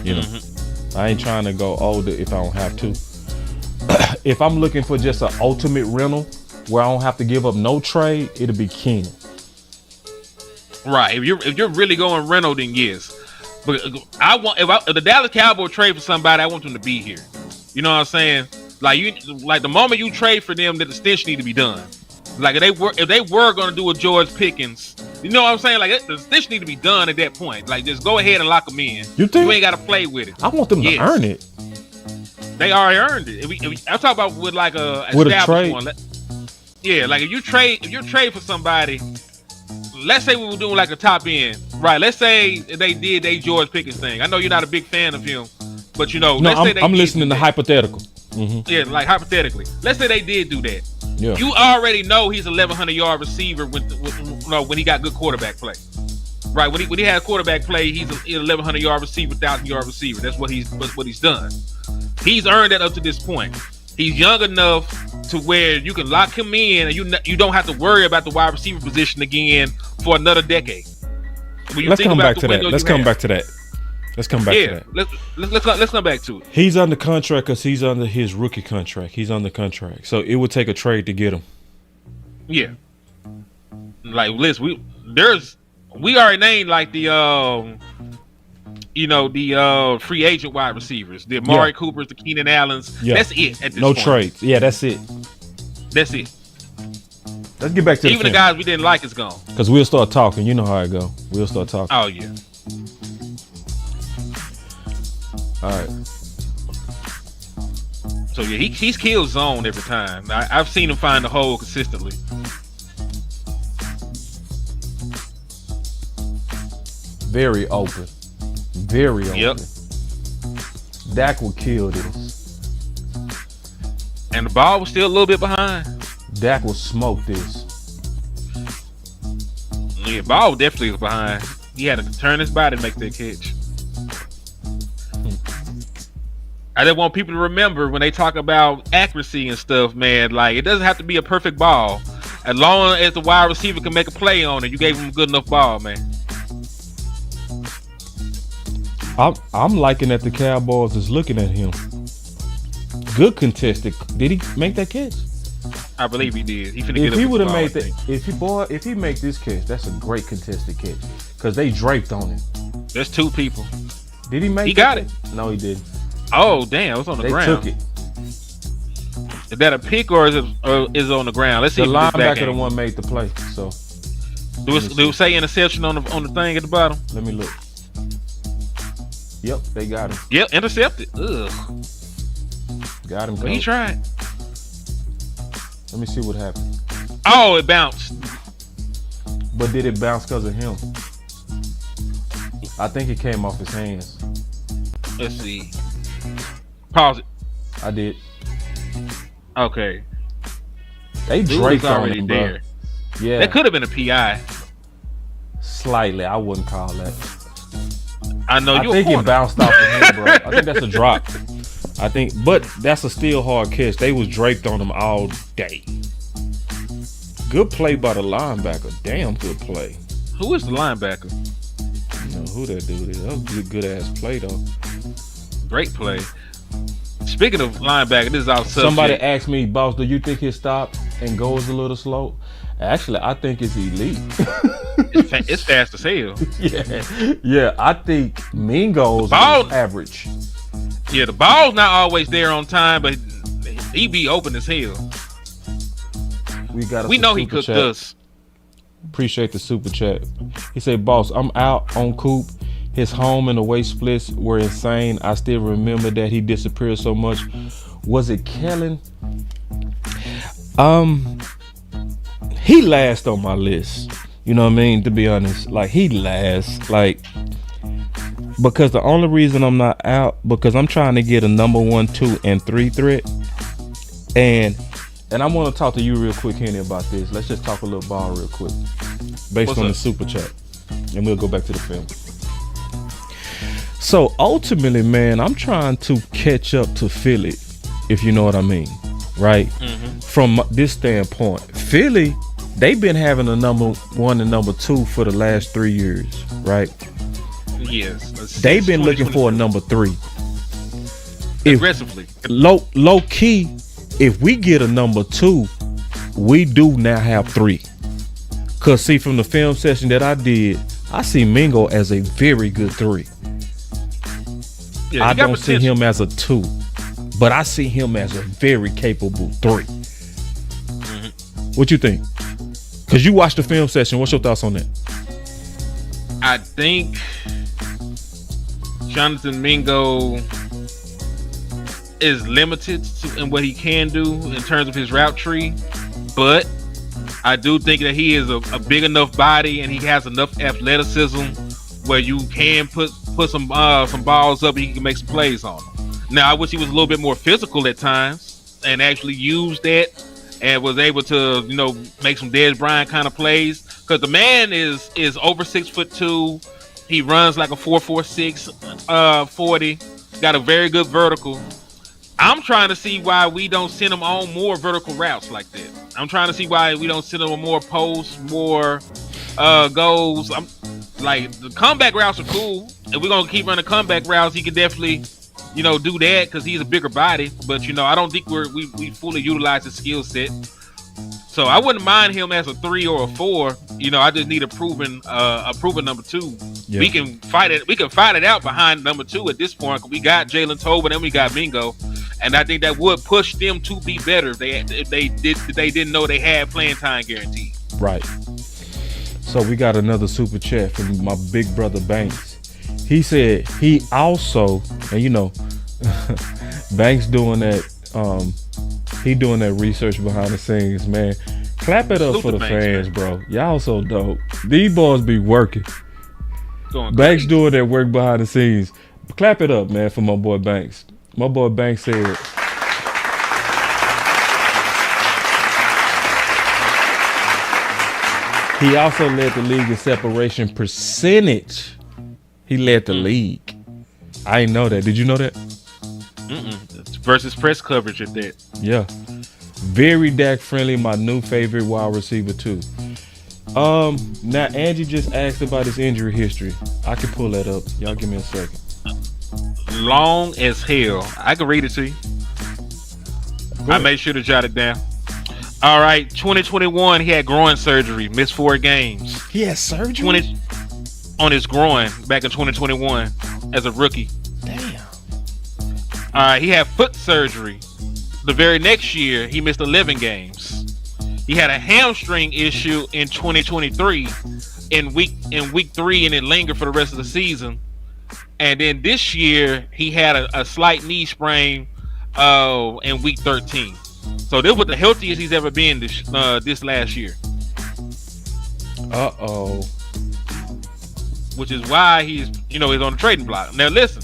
you know. Mm-hmm. I ain't trying to go older if I don't have to. If I'm looking for just an ultimate rental where I don't have to give up no trade, it'll be Keenan. Right. If you're really going rental, then yes. But if the Dallas Cowboys trade for somebody, I want them to be here. You know what I'm saying? Like the moment you trade for them, the stench need to be done. Like if they were going to do a George Pickens, you know what I'm saying? Like the stench need to be done at that point. Like just go ahead and lock them in. You think? You ain't got to play with it. I want them to earn it. They already earned it. I'm talking about with like a trade. One. Yeah, like if you trade for somebody, let's say we were doing like a top end, right? Let's say they did they George Pickens thing. I know you're not a big fan of him, but you know, I'm listening to hypothetical. Mm-hmm. Yeah, like hypothetically, let's say they did do that. Yeah. You already know he's 1,100 yard receiver when he got good quarterback play, right? When he has quarterback play, he's an 1,100 yard receiver, 1,000 yard receiver. That's what he's done. He's earned that up to this point. He's young enough to where you can lock him in, and you don't have to worry about the wide receiver position again for another decade. Let's come back to that. Let's come back to that. Let's come back to it. He's under contract because he's under his rookie contract. He's under contract, so it would take a trade to get him. Yeah, like Liz, we already named like the free agent wide receivers, the Amari Coopers, the Keenan Allens. Yeah. That's it at this point. No trades. Yeah, that's it. That's it. Let's get back to even the guys we didn't like is gone. Because we'll start talking. You know how it go. We'll start talking. Oh yeah. All right. So yeah, he's killed zone every time. I've seen him find the hole consistently. very open. Very open. Yep. Dak would kill this. And the ball was still a little bit behind. Dak will smoke this. Yeah, ball definitely was behind. He had to turn his body to make that catch. I just want people to remember when they talk about accuracy and stuff, man, like it doesn't have to be a perfect ball. As long as the wide receiver can make a play on it, you gave him a good enough ball, man. I'm liking that the Cowboys is looking at him. Good contested. Did he make that catch? I believe he did. He finna If get up he with would the have ball, made I think. that, if he make this catch, that's a great contested catch because they draped on him. There's two people. Did he make? He got it. No, he didn't. Oh, damn, it's on the They ground. took it. Is that a pick or is it on the ground? Let's see. The if it's back linebacker the end. one made the play. So Do it say interception on the thing at the bottom? let me look. Yep, they got him. Yep, intercepted. Ugh. Got him. But he coach. tried. Let me see what happened. Oh, it bounced. But did it bounce because of him? I think it came off his hands. Let's see. Pause it. I did. Okay. They Dude draped was on already him, there. bro. Yeah, That could have been a PI. slightly. I wouldn't call that. I know I you. think it bounced off of him, bro. I think that's a drop. I think, but that's a still hard catch. They was draped on him all day. Good play by the linebacker. Damn good play. Who is the linebacker? You know who that dude is. That was a good ass play though. Great play. Speaking of linebacker, this is our subject. Somebody asked me, boss, do you think his stop and goes a little slow? Actually, I think it's elite. It's fast as hell. yeah. I think Mingo's Ball- is average. Yeah, the ball's not always there on time, but he be open as hell. We know he cooked us. Appreciate the super chat. He said, boss, I'm out on Coop. His home and away splits were insane. I still remember that he disappeared so much. Was it Kellen? He last on my list. You know what I mean? To be honest, like he last. Like because the only reason I'm not out because I'm trying to get a number 1, 2, and 3 threat. And I want to talk to you real quick, Henny, about this. Let's just talk a little ball real quick, based on the super chat, and we'll go back to the film. So ultimately, man, I'm trying to catch up to Philly, if you know what I mean, right? Mm-hmm. From this standpoint, Philly, they've been having a number 1 and number 2 for the last 3 years, right? Yes. They've been looking for a number 3. Aggressively. Low key, if we get a number 2, we do now have 3. Cause see, from the film session that I did, I see Mingo as a very good 3. Yeah, I don't see him as a 2, but I see him as a very capable 3. Mm-hmm. What you think? Cause you watched the film session. What's your thoughts on that? I think Jonathan Mingo is limited in what he can do in terms of his route tree, but I do think that he is a big enough body and he has enough athleticism where you can put some balls up and he can make some plays on them. Now, I wish he was a little bit more physical at times and actually used that and was able to, make some Dez Bryant kind of plays, because the man is over 6'2". He runs like a 4.46 40. Got a very good vertical. I'm trying to see why we don't send him on more vertical routes like that. I'm trying to see why we don't send him on more posts, more goals. I'm like, the comeback routes are cool. If we're gonna keep running comeback routes, he can definitely, do that because he's a bigger body. But I don't think we fully utilize his skill set. So I wouldn't mind him as a 3 or a 4. I just need a proven number 2. Yeah. We can fight it. We can fight it out behind number 2 at this point. We got Jalen Tobin and we got Mingo, and I think that would push them to be better if they didn't know they had playing time guaranteed. Right. So we got another super chat from my big brother Banks. He said he also, and Banks doing that. He doing that research behind the scenes, man. Clap it up for the fans, bro. Y'all so dope. These boys be working. going Banks crazy. doing that work behind the scenes. Clap it up, man, for my boy Banks. My boy Banks said he also led the league in separation percentage. He led the league. I didn't know that. Did you know that? It's versus press coverage at that. Yeah. Very Dak friendly, my new favorite wide receiver too. Now Angie just asked about his injury history. I can pull that up. Y'all give me a second. Long as hell. I can read it to you. I made sure to jot it down. All right, 2021, he had groin surgery, missed 4 games. He had surgery? On his groin back in 2021 as a rookie. Damn. All right, he had foot surgery. The very next year, he missed 11 games. He had a hamstring issue in 2023 in week 3, and it lingered for the rest of the season. And then this year, he had a slight knee sprain in week 13. So this was the healthiest he's ever been this last year. Uh-oh. Which is why he's on the trading block. Now listen,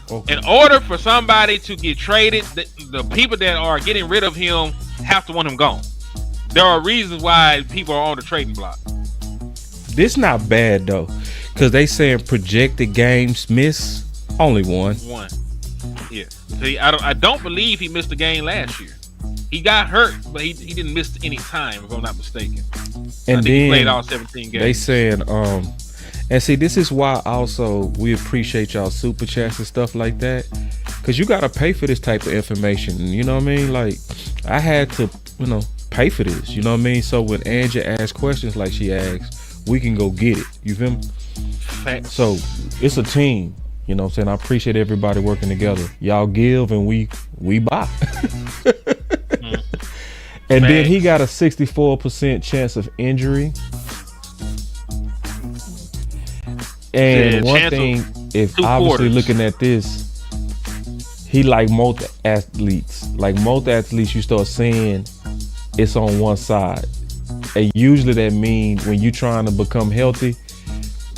Okay. in order for somebody to get traded, the people that are getting rid of him have to want him gone. There are reasons why people are on the trading block. This not bad though, because they saying projected games miss only one. Yeah. See, I don't believe he missed a game last year. He got hurt, but he didn't miss any time, if I'm not mistaken. And I think then he played all 17 games. they saying and see, this is why also we appreciate y'all super chats and stuff like that, because you gotta pay for this type of information. You know what I mean? Like, I had to pay for this. You know what I mean? So when Angie asks questions like she asks, we can go get it. You feel me? Facts. So it's a team. You know what I'm saying? I appreciate everybody working together. Y'all give and we buy. And then he got a 64% chance of injury. And one thing, if obviously looking at this, he like most athletes. Like most athletes, you start seeing it's on one side. And usually that means when you trying to become healthy,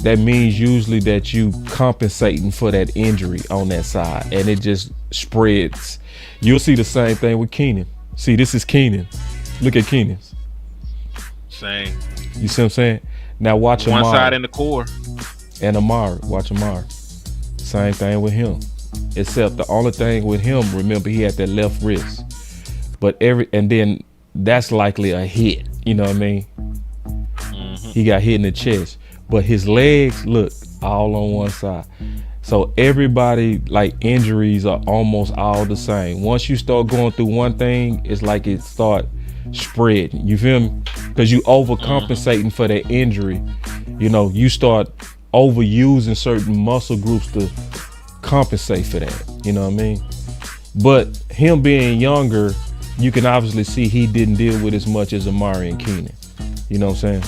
that means usually that you compensating for that injury on that side, and it just spreads. You'll see the same thing with Keenan. See, this is Keenan. Look at Keenan's. Same. You see what I'm saying? Now watch One Amari. side in the core. And Amari. Watch Amari. Same thing with him. Except the only thing with him, remember, he had that left wrist. But and then that's likely a hit. You know what I mean? Mm-hmm. He got hit in the chest. But his legs, look, all on one side. So everybody, like, injuries are almost all the same. Once you start going through one thing, it's like it start spreading. You feel me? Because you overcompensating for that injury. You start overusing certain muscle groups to compensate for that. You know what I mean? But him being younger, you can obviously see he didn't deal with as much as Amari and Keenan. You know what I'm saying?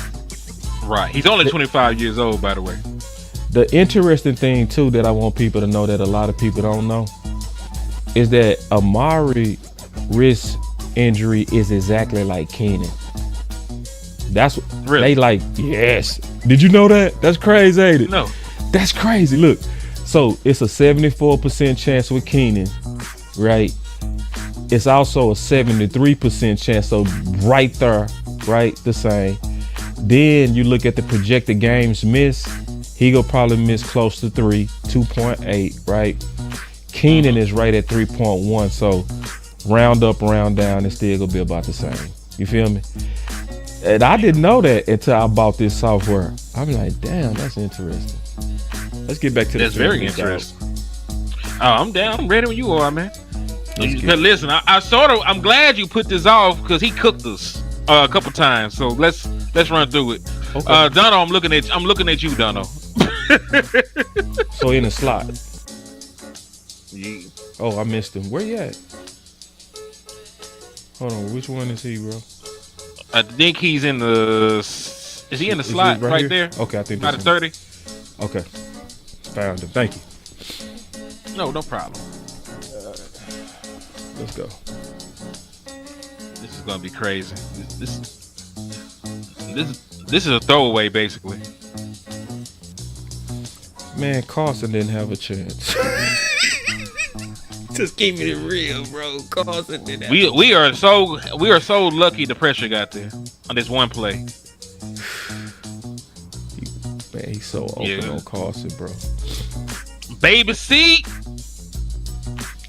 Right. He's only 25 years old, by the way. The interesting thing too that I want people to know that a lot of people don't know is that Amari wrist injury is exactly like Keenan. That's what really? They like. Yes. Did you know that? That's crazy, ain't it? No. That's crazy. Look. So it's a 74% chance with Keenan, right? It's also a 73% chance. So right there, right, the same. Then you look at the projected games missed. He gonna probably miss close to 2.8, right? Keenan is right at 3.1. So round up, round down, it's still gonna be about the same. You feel me? And I didn't know that until I bought this software. I'm like, damn, that's interesting. Let's get back to That's very interesting. Oh, I'm down. I'm ready when you are, man. Listen, I'm glad you put this off because he cooked us a couple times. So let's run through it. Okay. Dono, I'm looking at you, Dono. So in the slot. Yeah. Oh, I missed him. Where you at? Hold on, which one is he, bro? I think he's in the. Is he in the slot right there? Okay, I think that's 30. Okay, found him. Thank you. No problem. Let's go. This is gonna be crazy. This is a throwaway, basically. Man, Carson didn't have a chance. Just keep it real, bro. Carson didn't have we are so lucky the pressure got there on this one play. Man, he's so open on Carson, bro. Baby seat.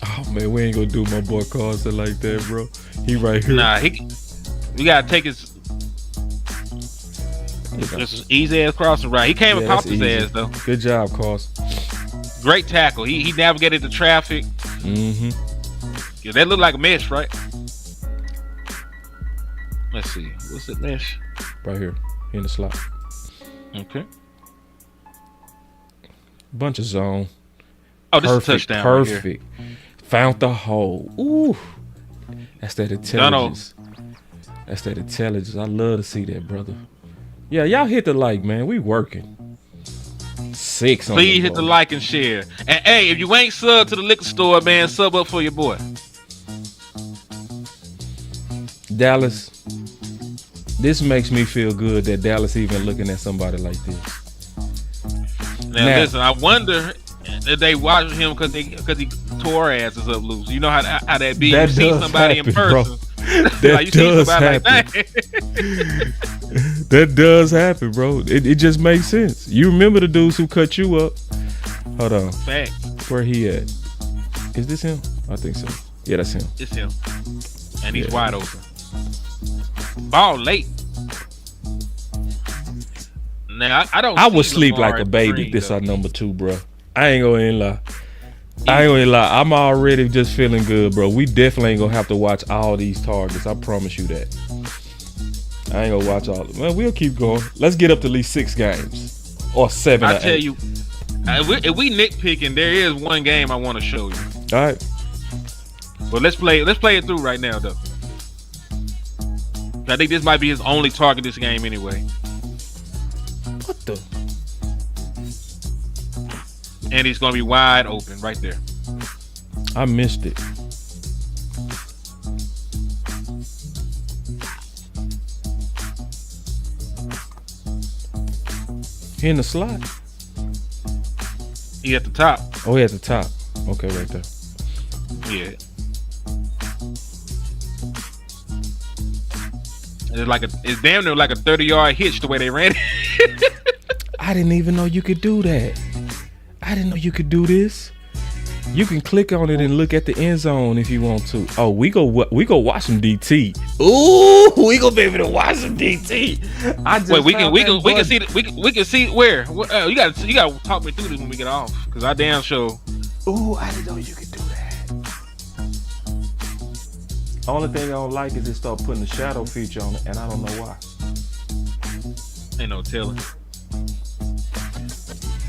Oh man, we ain't gonna do my boy Carson like that, bro. He right here. Nah, we gotta take his just easy ass crossing right. He came and popped his ass though. Good job, Carson. Great tackle. He navigated the traffic. Mm-hmm. Yeah, that looked like a mesh, right? Let's see. What's that mesh? Right here in the slot. Okay. Bunch of zone. Oh, this is a touchdown. Perfect. Right Found the hole. Ooh. That's that intelligence. That's that intelligence. I love to see that, brother. Yeah, y'all hit the like, man. We working. 6 on the Please hit the like and share. And hey, if you ain't sub to the liquor store, man, sub up for your boy. Dallas. This makes me feel good that Dallas even looking at somebody like this. Now listen, I wonder if they watch him because he tore our asses up loose. You know how that be. That you see somebody happen, in person. Bro. That like, you does see somebody happen. like that. That does happen, bro. It just makes sense. You remember the dudes who cut you up? Hold on. Fact. Where he at? Is this him? I think so. Yeah, that's him. It's him. And he's wide open. Ball late. Now I don't. I would sleep Lamar like a baby if this though. our number 2, bro. I ain't gonna lie. I'm already just feeling good, bro. We definitely ain't gonna have to watch all these targets. I promise you that. I ain't gonna watch all of them. Well, we'll keep going. Let's get up to at least 6 games. Or 7 or 8. I tell you, if we nitpicking, there is one game I want to show you. All right. But let's play it through right now, though. I think this might be his only target this game anyway. What the? And he's gonna be wide open right there. I missed it. He in the slot. He at the top. Oh, he at the top. Okay, right there. Yeah. It's damn near like a 30-yard hitch the way they ran it. I didn't even know you could do that. I didn't know you could do this. You can click on it and look at the end zone if you want to. Oh, we go watch some DT. Ooh, we gonna be able to watch some DT. Wait, we can see where. You gotta talk me through this when we get off, cause I damn sure. Ooh, I didn't know you could do that. Only thing I don't like is they start putting the shadow feature on it, and I don't know why. Ain't no telling.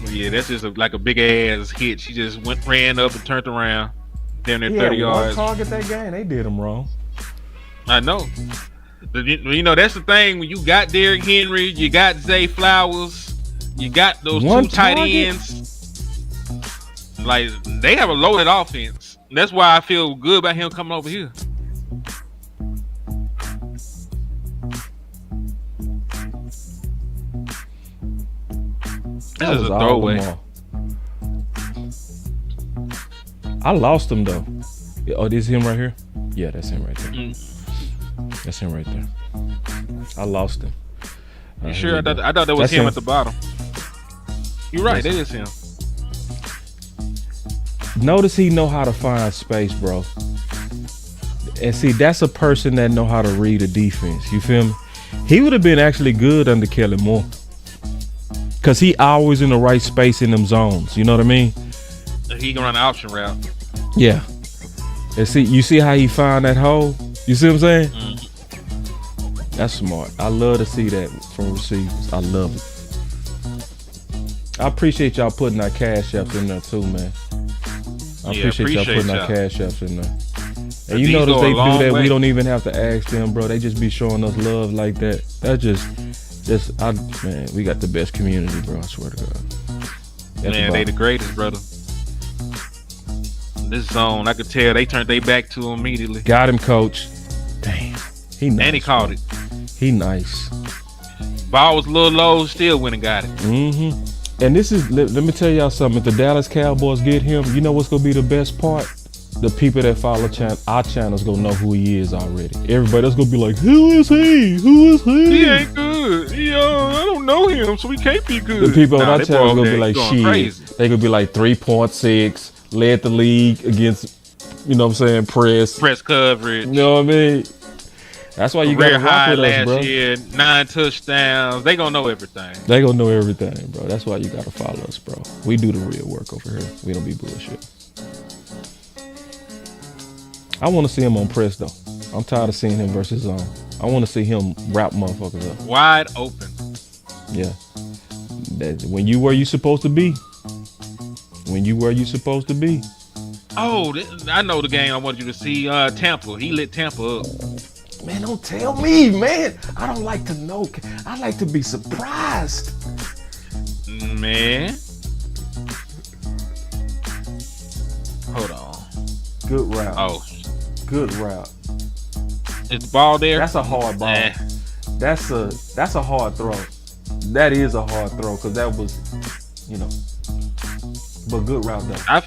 But yeah, that's just like a big ass hit. She just ran up and turned around. Down there 30 yards. One target that game, they did him wrong. I know. You know, that's the thing. When you got Derrick Henry, you got Zay Flowers, you got those One 2 tight target? ends. Like, they have a loaded offense. That's why I feel good about him coming over here. That This was is a all throwaway. them all. I lost him though. Oh, this is him right here? Yeah, that's him right there. That's him right there. I lost him. You sure? I thought that was That's him him. at the bottom. You're right. That That's is him. Notice he know how to find space, bro. And see, that's a person that know how to read a defense. You feel me? He would have been actually good under Kelly Moore. Cause he always in the right space in them zones. You know what I mean? He can run an option route. Yeah. And see, you see how he found that hole? You see what I'm saying? That's smart. I love to see that from receivers. I love it. I appreciate y'all putting our cash apps in there too, man. I appreciate y'all putting our cash apps in there. And you notice they do that. We don't even have to ask them, bro. They just be showing us love like that. That's man, we got the best community, bro. I swear to God. Man, they the greatest, brother. This zone, I could tell they turned their back to him immediately. Got him, coach. Damn. He nice. And he caught it. He nice. Ball was a little low, still went and got it. Mm-hmm. And this is, let me tell y'all something. If the Dallas Cowboys get him, you know what's gonna be the best part? The people that follow our channels gonna know who he is already. Everybody else gonna be like, who is he? Who is he? He ain't good. I don't know him, so he can't be good. The people on our channel gonna be like, shit. Crazy. They gonna be like 3.6, led the league against, you know what I'm saying, press coverage. You know what I mean? That's why you gotta rock with us, bro. Last year, 9 touchdowns. They gonna know everything. They gonna know everything, bro. That's why you gotta follow us, bro. We do the real work over here. We don't be bullshit. I want to see him on press though. I'm tired of seeing him versus zone. I want to see him wrap motherfuckers up. Wide open. Yeah. When you where you supposed to be. When you where you supposed to be. Oh, I know the game I want you to see. Tampa. He lit Tampa up. Man, don't tell me, man. I don't like to know. I like to be surprised. Man. Hold on. Good route. Oh. Good route. Is the ball there? That's a hard ball. That's a hard throw. That is a hard throw because that was, you know. But good route though.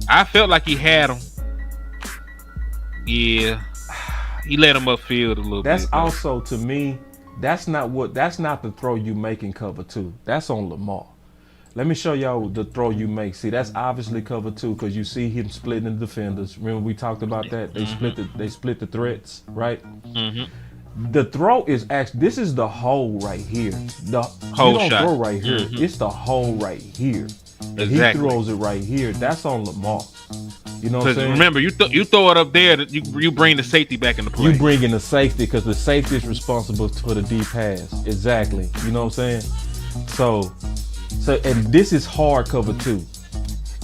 I felt like he had him. Yeah. He let him upfield a little bit. That's also, to me, that's not the throw you make in cover 2. That's on Lamar. Let me show y'all the throw you make. See, that's obviously cover 2 because you see him splitting the defenders. Remember we talked about that? They split the threats, right? Mm-hmm. The throw is actually, this is the hole right here. The hole you don't shot. Throw right here. Mm-hmm. It's the hole right here. Exactly. He throws it right here. That's on Lamar. You know what I'm saying? Remember, you throw it up there, you bring the safety back into play. You bring in the safety because the safety is responsible for the deep pass. Exactly. You know what I'm saying? So, and this is hard cover 2.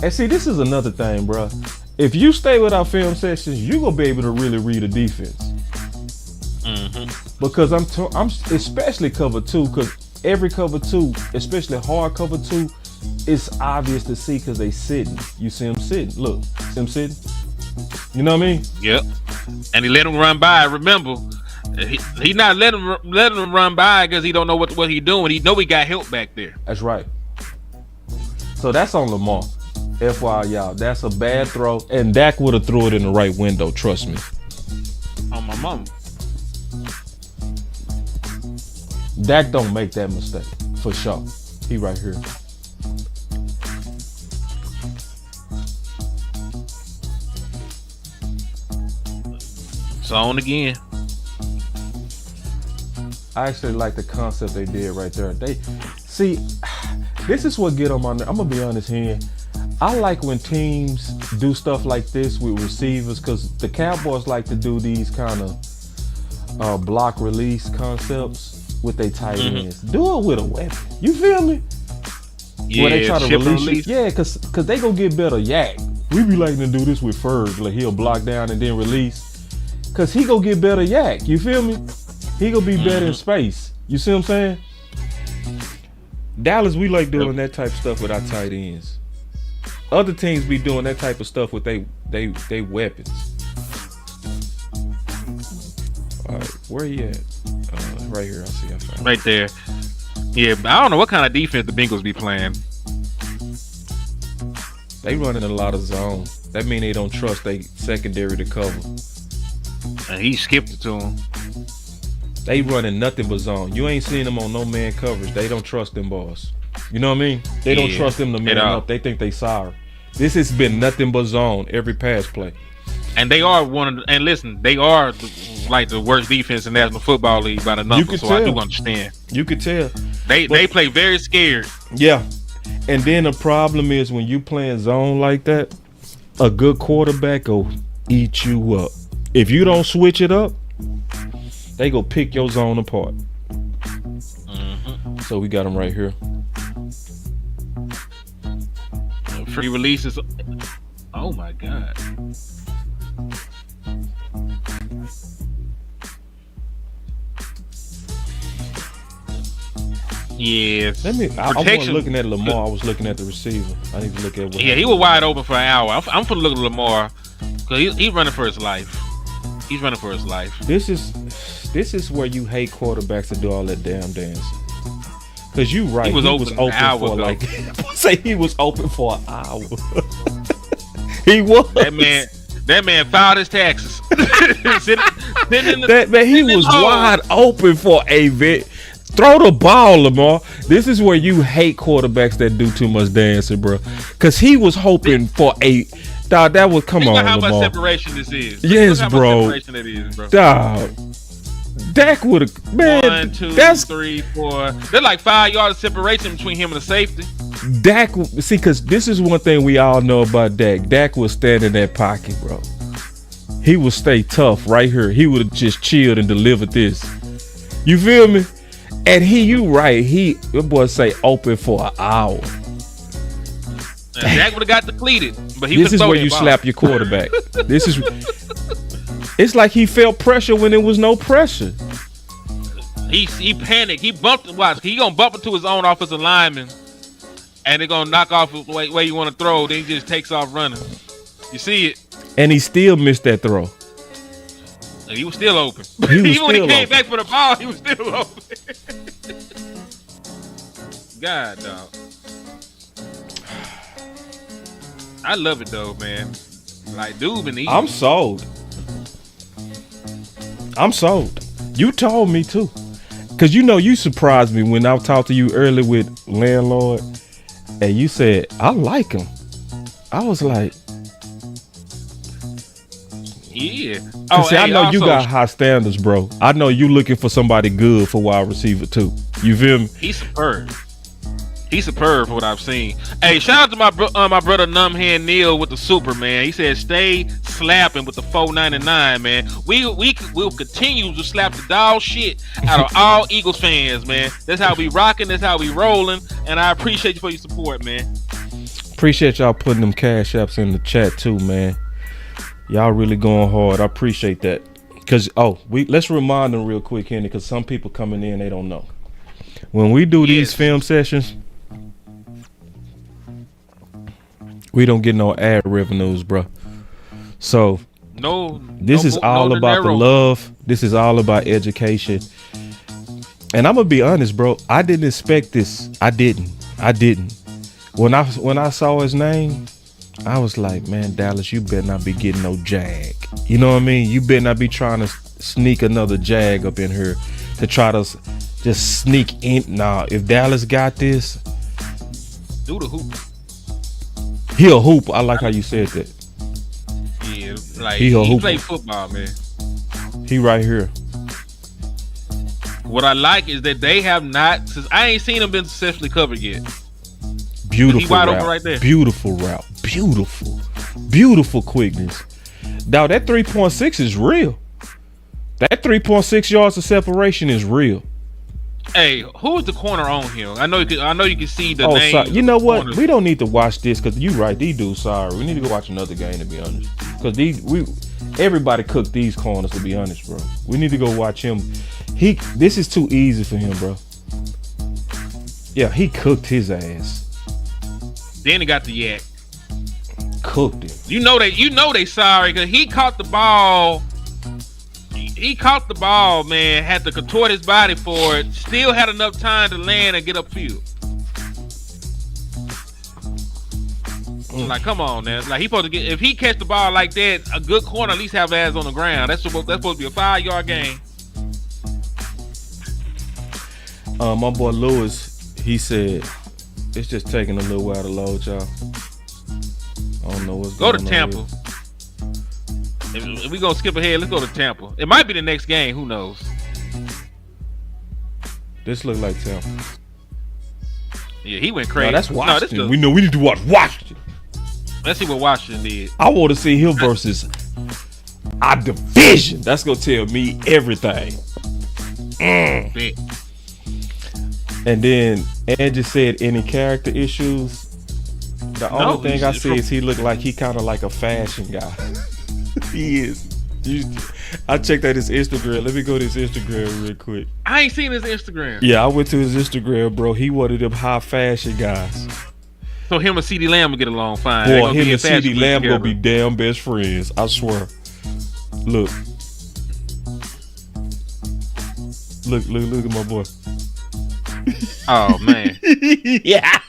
And see, this is another thing, bro. If you stay with our film sessions, you're going to be able to really read a defense. Mm-hmm. Because I'm especially cover 2, because every cover 2, especially hard cover 2, it's obvious to see because they sitting. You see them sitting. Look, see them sitting? You know what I mean? Yep. And he let him run by. Remember, he not letting him run by because he don't know what he doing. He know he got help back there. That's right. So that's on Lamar. FYI, y'all. That's a bad throw. And Dak would have threw it in the right window. Trust me. On my mama. Dak don't make that mistake. For sure. He right here. On again. I actually like the concept they did right there. They see, this is what get on my nerves. I'm gonna be honest here. I like when teams do stuff like this with receivers because the Cowboys like to do these kind of block release concepts with their tight ends. Do it with a weapon. You feel me? Yeah. Where they try to release. Yeah, cause they gonna get better yak. We be liking to do this with Ferg. Like he'll block down and then release. Cause he gonna get better yak, you feel me? He gonna be better in space. You see what I'm saying? Dallas, we like doing that type of stuff with our tight ends. Other teams be doing that type of stuff with they weapons. All right, where he at? Right here, I found him. Right there. Yeah, but I don't know what kind of defense the Bengals be playing. They running a lot of zone. That mean they don't trust they secondary to cover. And he skipped it to him. They running nothing but zone. You ain't seen them on no man coverage. They don't trust them boys. You know what I mean? They don't trust them to man up. They think they sorry. This has been nothing but zone every pass play. And they are and listen, they are like the worst defense in National Football League by the number. So I do understand. You could tell. They play very scared. Yeah. And then the problem is when you playing zone like that, a good quarterback will eat you up. If you don't switch it up, they go pick your zone apart. So we got them right here. Free releases. Oh my God. Yeah. I wasn't looking at Lamar. I was looking at the receiver. I need to look at what. Yeah, he was wide open for an hour. I'm gonna look at Lamar because he's running for his life. He's running for his life. This is where you hate quarterbacks that do all that damn dancing. Cause you right, He was open for an hour ago. like say he was open for an hour. He was. That man filed his taxes. He was wide open for a vet. Throw the ball, Lamar. This is where you hate quarterbacks that do too much dancing, bro. Cause he was hoping for a. Dog, that was come Think on, about how Lamar. much separation this is. Yes, Think bro. Much separation it is, bro. Dog. Dak would have, man. 1, 2, that's 3, 4. There's like 5 yards of separation between him and the safety. Dak. See, because this is one thing we all know about Dak. Dak would stand in that pocket, bro. He would stay tough right here. He would have just chilled and delivered this. You feel me? And you right. Your boy say open for an hour. And Dak would have got depleted, but he This is where you slap your quarterback. It's like he felt pressure when there was no pressure. He panicked. He bumped. Watch. He gonna bump into his own offensive lineman, and they're gonna knock off the way you want to throw. Then he just takes off running. You see it. And he still missed that throw. And he was still open. He was Even when he still came open. back for the ball, he was still open. God, dog. I love it though, man. Like, dude, been eating. I'm sold. You told me too. Cause you surprised me when I talked to you early with Landlord, and you said I like him. I was like, yeah. see, I know you got high standards, bro. I know you looking for somebody good for wide receiver too. You feel me? He's superb. He's superb for what I've seen. Hey, shout out to my brother Numbhead Neil with the super, man. He said stay slapping with the 499, man. We'll continue to slap the dog shit out of all Eagles fans, man. That's how we rocking. That's how we rolling. And I appreciate you for your support, man. Appreciate y'all putting them cash apps in the chat too, man. Y'all really going hard. I appreciate that. Cause let's remind them real quick, Henry, because some people coming in, they don't know. When we do these film sessions, we don't get no ad revenues, bro. So this is all about the love. This is all about education. And I'm gonna be honest, bro. I didn't expect this. I didn't. When I saw his name, I was like, man, Dallas, you better not be getting no jag. You know what I mean? You better not be trying to sneak another jag up in here to try to just sneak in. Nah, if Dallas got this, do the hoop. He'll hoop. I like how you said that. Yeah, like he play football, man. He right here. What I like is that they have not, since I ain't seen him been successfully covered yet. Beautiful he wide route. Open right there. Beautiful route. Beautiful quickness. Now that 3.6 is real. That 3.6 yards of separation is real. Hey, who's the corner on here? I know you can see the name. Sorry. You know what? We don't need to watch this because you right. These dudes sorry. We need to go watch another game to be honest. Because everybody cooked these corners to be honest, bro. We need to go watch him. This is too easy for him, bro. Yeah, he cooked his ass. Then he got the yak. Cooked it. You know they sorry because he caught the ball. He caught the ball, man. Had to contort his body for it. Still had enough time to land and get upfield. Like, come on, man. Like, he supposed to get. If he catch the ball like that, a good corner at least have ass on the ground. That's supposed to be a 5-yard game. My boy Lewis, he said it's just taking a little while to load, y'all. I don't know what's going on. Go to Tampa. If we gonna skip ahead, let's go to Tampa. It might be the next game. Who knows? This look like Tampa. Yeah, he went crazy. No, that's Washington. We need to watch Washington. Let's see what Washington did. I want to see him versus our division. That's gonna tell me everything. Bet. And then Angie said, any character issues? The only thing I see is he look like he kind of like a fashion guy. He is. I checked out his Instagram. Let me go to his Instagram real quick. I ain't seen his Instagram. Yeah, I went to his Instagram, bro. He one of them high fashion guys. So him and CeeDee Lamb will get along fine. Boy, him and CeeDee Lamb gonna be damn best friends. I swear. Look at my boy. Oh man. Yeah.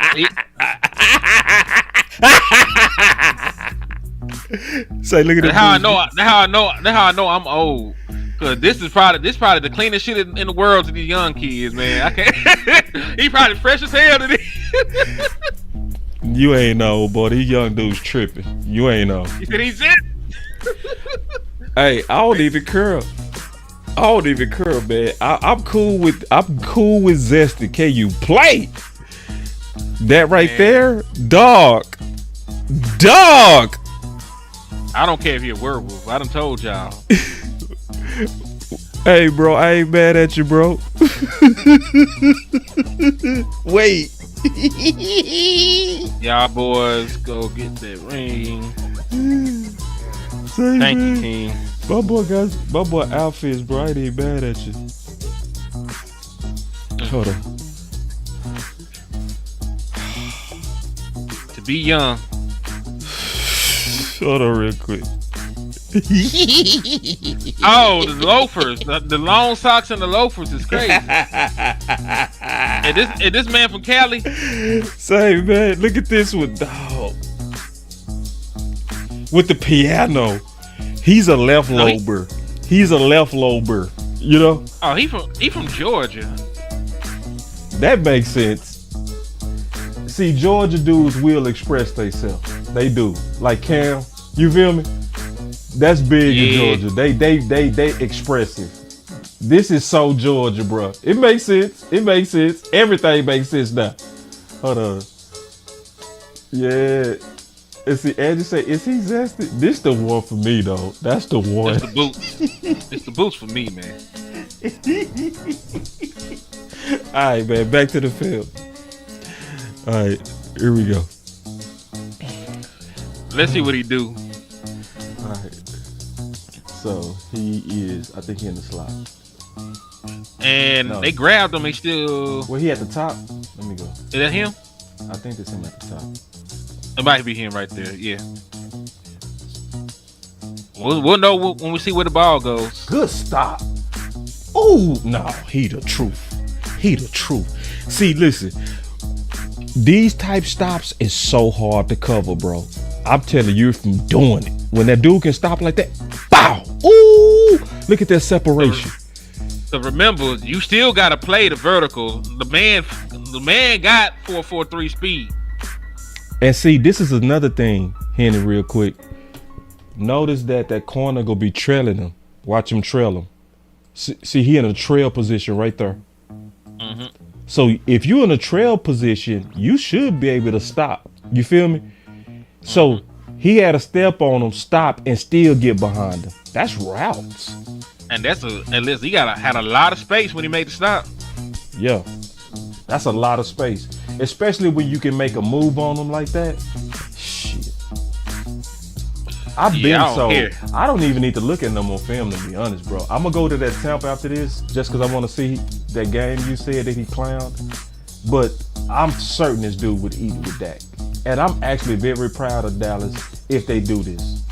Say, look at That's how I know. That's how I know I'm old. Cause this probably the cleanest shit in the world to these young kids, man. I can't. He probably fresh as hell to these. You ain't know, boy. These young dudes tripping. You ain't know. He said he's it. Hey, I don't even curl. Man. I'm cool with Zesty. Can you play? That right there, dog. I don't care if you're a werewolf. I done told y'all. Hey, bro, I ain't mad at you, bro. Wait. Y'all boys go get that ring. Say, Thank man. you, King. My boy outfits, bro. I ain't even mad at you. Hold on. To be young. Hold on real quick. Oh, the loafers, the long socks and the loafers is crazy. And this man from Cali. Say, man, look at this one, dog. With the piano, he's a left lober. You know. Oh, he from Georgia. That makes sense. See, Georgia dudes will express themselves. They do. Like Cam, you feel me? That's big in Georgia. They expressive. This is so Georgia, bro. It makes sense. Everything makes sense now. Hold on. Yeah. And see, Angie say, is he zesty? This the one for me, though. That's the one. It's the boots. It's the boots for me, man. All right, man. Back to the film. All right. Here we go. Let's see what he do. All right. So he is, I think he in the slot. And No. they grabbed him. He still. Well, he at the top. Let me go. Is that him? I think that's him at the top. It might be him right there. Yeah. We'll know when we see where the ball goes. Good stop. Oh, no. He the truth. See, listen. These type stops is so hard to cover, bro. I'm telling you from doing it. When that dude can stop like that, bow. Ooh, look at that separation. So remember, you still got to play the vertical. The man got 4.43 speed. And see, this is another thing, Henry, real quick. Notice that corner gonna be trailing him. Watch him trail him. See, he in a trail position right there. Mm-hmm. So if you're in a trail position, you should be able to stop. You feel me? So he had to step on him, stop, and still get behind him. That's routes. And listen, he had a lot of space when he made the stop. Yeah, that's a lot of space, especially when you can make a move on them like that. Shit, I don't even need to look at them on film, to be honest, bro. I'm gonna go to that Tampa after this just because I want to see that game you said that he clowned. But I'm certain this dude would eat with Dak, and I'm actually very proud of Dallas if they do this.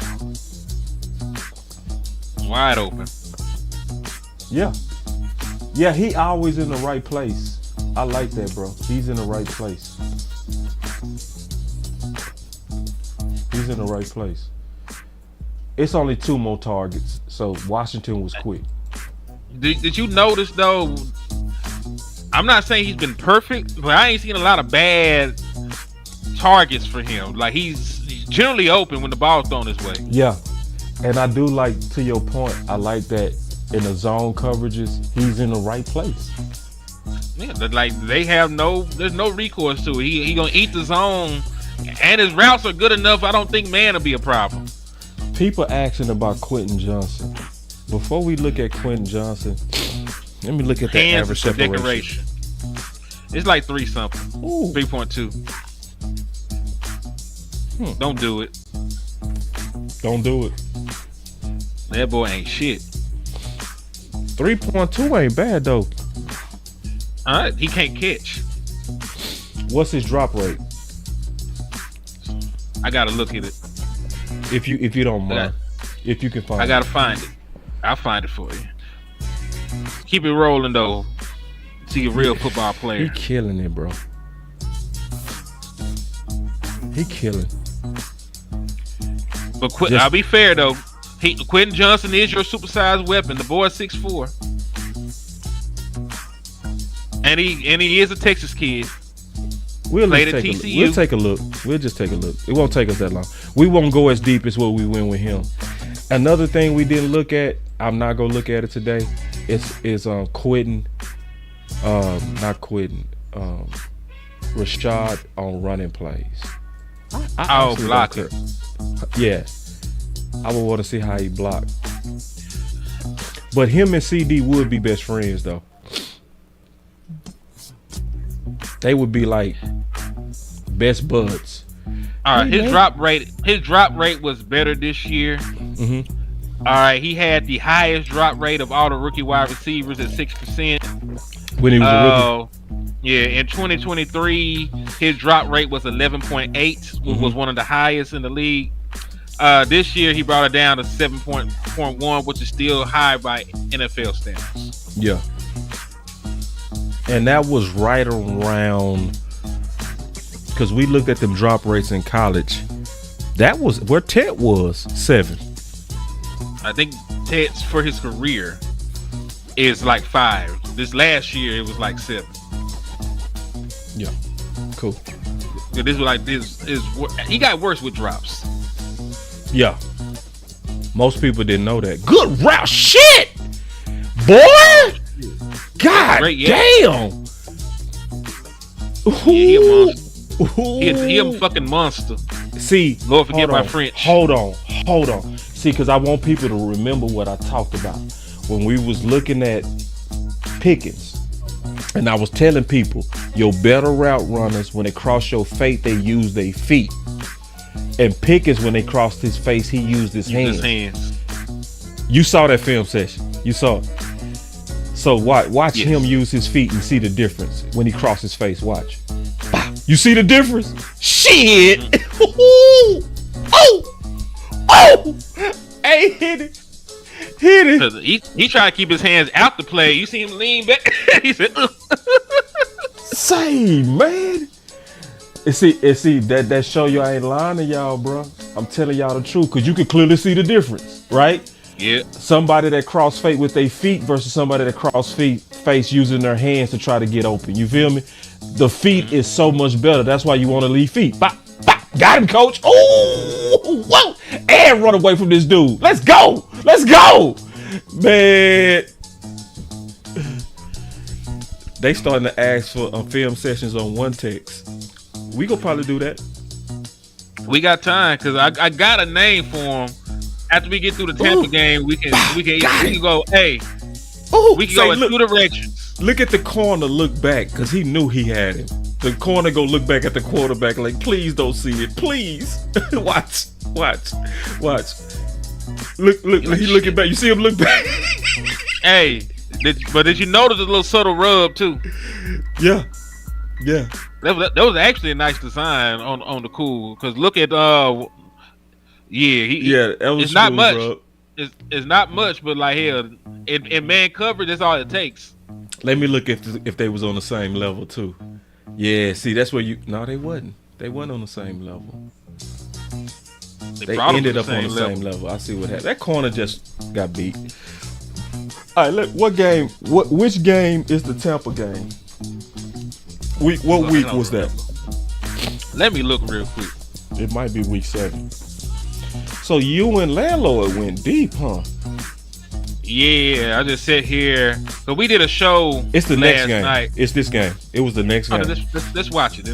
Wide open. Yeah, he always in the right place. I like that, bro. He's in the right place. It's only 2 more targets, so Washington was quick. Did you notice though? I'm not saying he's been perfect, but I ain't seen a lot of bad targets for him. Like he's generally open when the ball's thrown his way. Yeah, and I do like, to your point, I like that in the zone coverages, he's in the right place. Yeah, like there's no recourse to it. He gonna eat the zone, and his routes are good enough. I don't think man will be a problem. People asking about Quentin Johnson. Before we look at Quentin Johnson, let me look at the Hands average for separation. decoration. It's like 3 something. Ooh. 3.2. Don't do it. Don't do it. That boy ain't shit. 3.2 ain't bad though. Alright, he can't catch. What's his drop rate? I gotta look at it. If you don't mind. If you can find I gotta find it. I'll find it for you. Keep it rolling though. See a real football player. He killing it, bro. He killing. But I'll be fair though. Quentin Johnson is your supersized weapon. The boy's 6'4", and he is a Texas kid. We'll take a look. We'll just take a look. It won't take us that long. We won't go as deep as what we went with him. Another thing we didn't look at, I'm not gonna look at it today. Is Quentin, not Quentin, Rashod on running plays. Blocker. Yeah, I would want to see how he blocked. But him and CD would be best friends though. They would be like best buds. All right, his drop rate was better this year. Mm-hmm. All right, he had the highest drop rate of all the rookie wide receivers at 6%. When he was a rookie. Yeah, in 2023, his drop rate was 11.8, which was one of the highest in the league. This year, he brought it down to 7.1, which is still high by NFL standards. Yeah. And that was right around, because we looked at them drop rates in college. That was where Ted was, 7. I think Ted's for his career is like 5. This last year, it was like 7. Yeah. Cool. This was like this is he got worse with drops. Yeah. Most people didn't know that. Good route shit, boy. God Great, damn. He a fucking monster. See, Lord forgive my French. Hold on. See, because I want people to remember what I talked about when we was looking at Pickens. And I was telling people, your better route runners, when they cross your face, they use their feet. And Pickens, when they crossed his face, he used his hands. You saw that film session. You saw it. So watch him use his feet and see the difference when he crosses his face. Watch. You see the difference? Shit! Oh! Hey, hit it. He tried to keep his hands out the play. You see him lean back. He said, Same, man. And see that show you I ain't lying to y'all, bro. I'm telling y'all the truth, because you can clearly see the difference, right? Yeah. Somebody that cross face with their feet versus somebody that cross face using their hands to try to get open. You feel me? The feet is so much better. That's why you want to leave feet. Bop, bop. Got him, coach. Oh, whoa. And run away from this dude. Let's go. Man. They starting to ask for film sessions on one text. We gonna probably do that. We got time, because I got a name for him. After we get through the Tampa game, we can go. Hey, we can go in 2 directions. Look at the corner. Look back, because he knew he had him. The corner go look back at the quarterback like, please don't see it, please. Watch. Look. He looking back. You see him look back. Hey, did you notice a little subtle rub too? Yeah. That was actually a nice design on the cool. Because look at that was it's not much. Bro. It's not much, but like here in man coverage, that's all it takes. Let me look if they was on the same level too. Yeah, see, that's where no, they wasn't. They wasn't on the same level. They ended up on the same level. I see what happened. That corner just got beat. All right, look, which game is the Tampa game? What week was that? Let me look real quick. It might be week 7. So you and Landlord went deep, huh? Yeah, I just sit here. So we did a show. It's the next game. Night. It's this game. It was the next game. Let's watch it.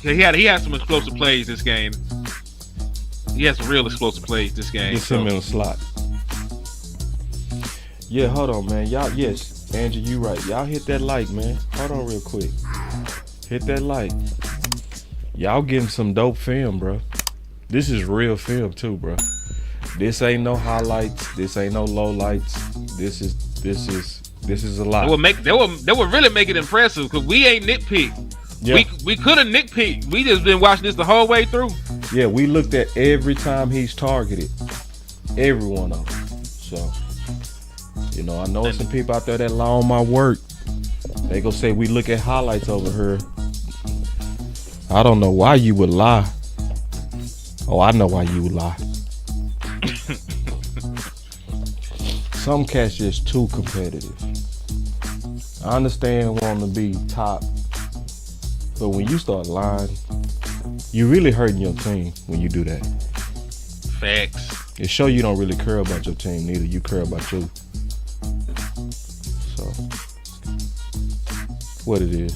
He had some explosive plays this game. He had some real explosive plays this game. Get him in the slot. Yeah, hold on, man. Y'all, yes, Andrew, you right. Y'all hit that like, man. Hold on real quick. Hit that like. Y'all getting some dope film, bro. This is real film too, bro. This ain't no highlights. This ain't no lowlights. This is a lot. They will really make it impressive, because we ain't nitpick. Yeah. We could have nitpicked. We just been watching this the whole way through. Yeah, we looked at every time he's targeted. Every one of them. So, I know some people out there that lie on my work. They gonna say we look at highlights over here. I don't know why you would lie. Oh, I know why you would lie. Some cats just too competitive. I understand wanting to be top, but when you start lying, you really hurting your team when you do that. Facts. It show you don't really care about your team, neither. You care about you. So, what it is.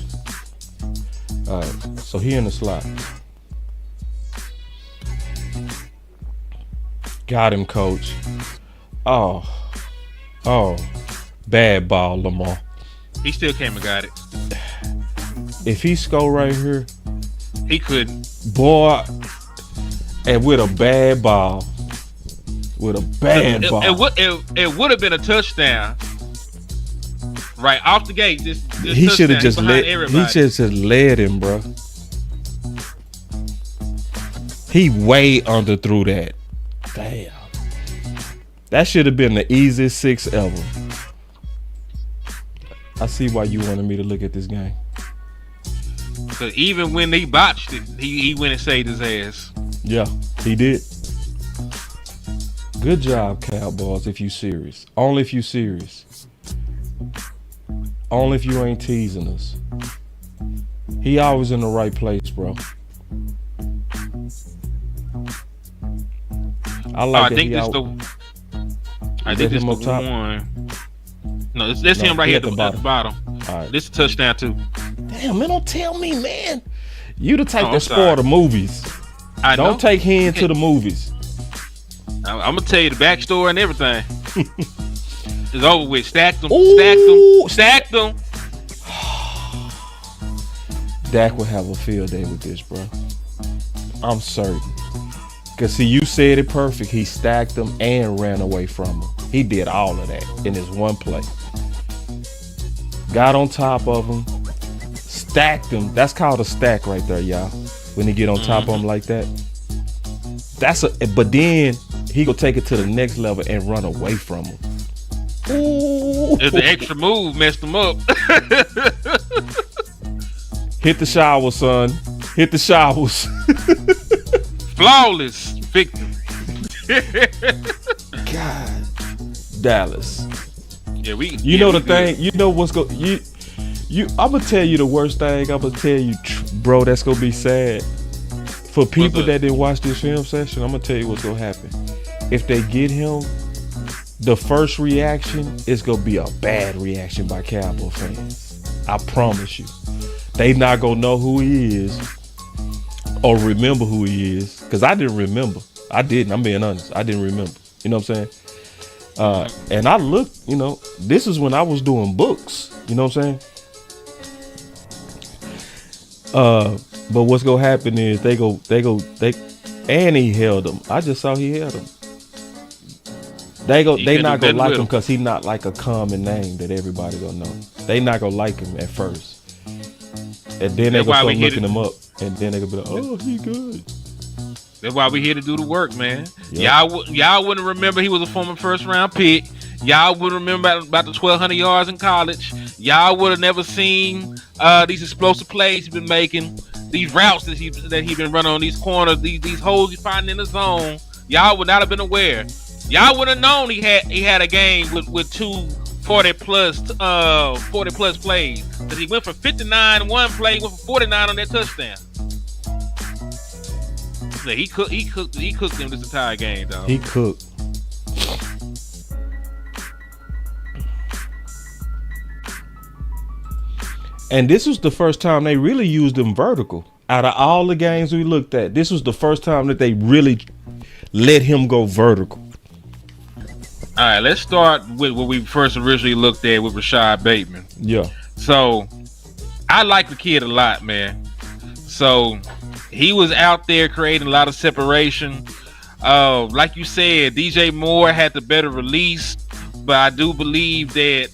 All right, so he in the slot. Got him, coach. Oh, bad ball, Lamar. He still came and got it. If he score right here, he couldn't. Boy, and with a bad ball. With a bad ball. It would have been a touchdown. Right off the gate. This he should have just led. He should have led him, bro. He way underthrew that. Damn. That should have been the easiest 6 ever. I see why you wanted me to look at this game. Because even when they botched it, he went and saved his ass. Yeah, he did. Good job, Cowboys, if you serious. Only if you serious. Only if you ain't teasing us. He always in the right place, bro. I think this the one. No, this him right here at the bottom. All right. This is a touchdown too. Damn, man, don't tell me, man. You the type that spoil the movies. Don't take him to the movies. I'm gonna tell you the backstory and everything. It's over with. Stacked them. Stacked them. Dak will have a field day with this, bro. I'm certain. Cause see, you said it perfect. He stacked them and ran away from them. He did all of that in his one play. Got on top of him, stacked him. That's called a stack right there, y'all. When he get on top of him like that. But then he gonna take it to the next level and run away from him. Ooh. The extra move messed him up. Hit the shower, son. Hit the showers. Flawless victory. God, Dallas. Yeah, You know the thing. You know what's going. You. I'm gonna tell you the worst thing. I'm gonna tell you, bro. That's gonna be sad for people that didn't watch this film session. I'm gonna tell you what's gonna happen. If they get him, the first reaction is gonna be a bad reaction by Cowboy fans. I promise you. They not gonna know who he is or remember who he is. Cause I didn't remember. I didn't. I'm being honest. I didn't remember. You know what I'm saying? And I looked, this is when I was doing books. You know what I'm saying? But what's gonna happen is they and he held him. I just saw he held him. They not gonna like him because he not like a common name that everybody gonna know. They not gonna like him at first. And then they gonna start looking him up. And then they gonna be like, oh, he good. That's why we here to do the work, man. Yep. Y'all wouldn't remember he was a former first-round pick. Y'all wouldn't remember about the 1,200 yards in college. Y'all would have never seen these explosive plays he's been making, these routes that he been running on these corners, these holes he's finding in the zone. Y'all would not have been aware. Y'all would have known he had a game with two 40-plus plays. Because he went for 59 one play, went for 49 on that touchdown. He cooked them this entire game, dog. He cooked. And this was the first time they really used him vertical. Out of all the games we looked at, this was the first time that they really let him go vertical. All right, let's start with what we first originally looked at with Rashod Bateman. Yeah. So, I like the kid a lot, man. So, he was out there creating a lot of separation. Like you said, DJ Moore had the better release, but I do believe that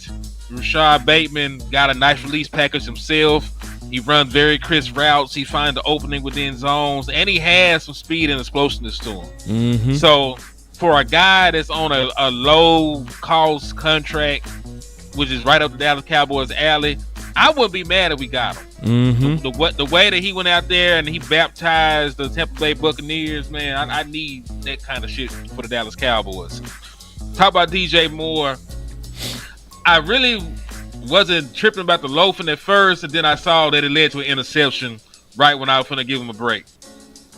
Rashod Bateman got a nice release package himself. He runs very crisp routes. He finds the opening within zones, and he has some speed and explosiveness to him. Mm-hmm. So, for a guy that's on a low-cost contract, which is right up the Dallas Cowboys' alley, I wouldn't be mad if we got him. The way that he went out there and he baptized the Tampa Bay Buccaneers, man, I need that kind of shit for the Dallas Cowboys. Talk about DJ Moore. I really wasn't tripping about the loafing at first, and then I saw that it led to an interception right when I was going to give him a break.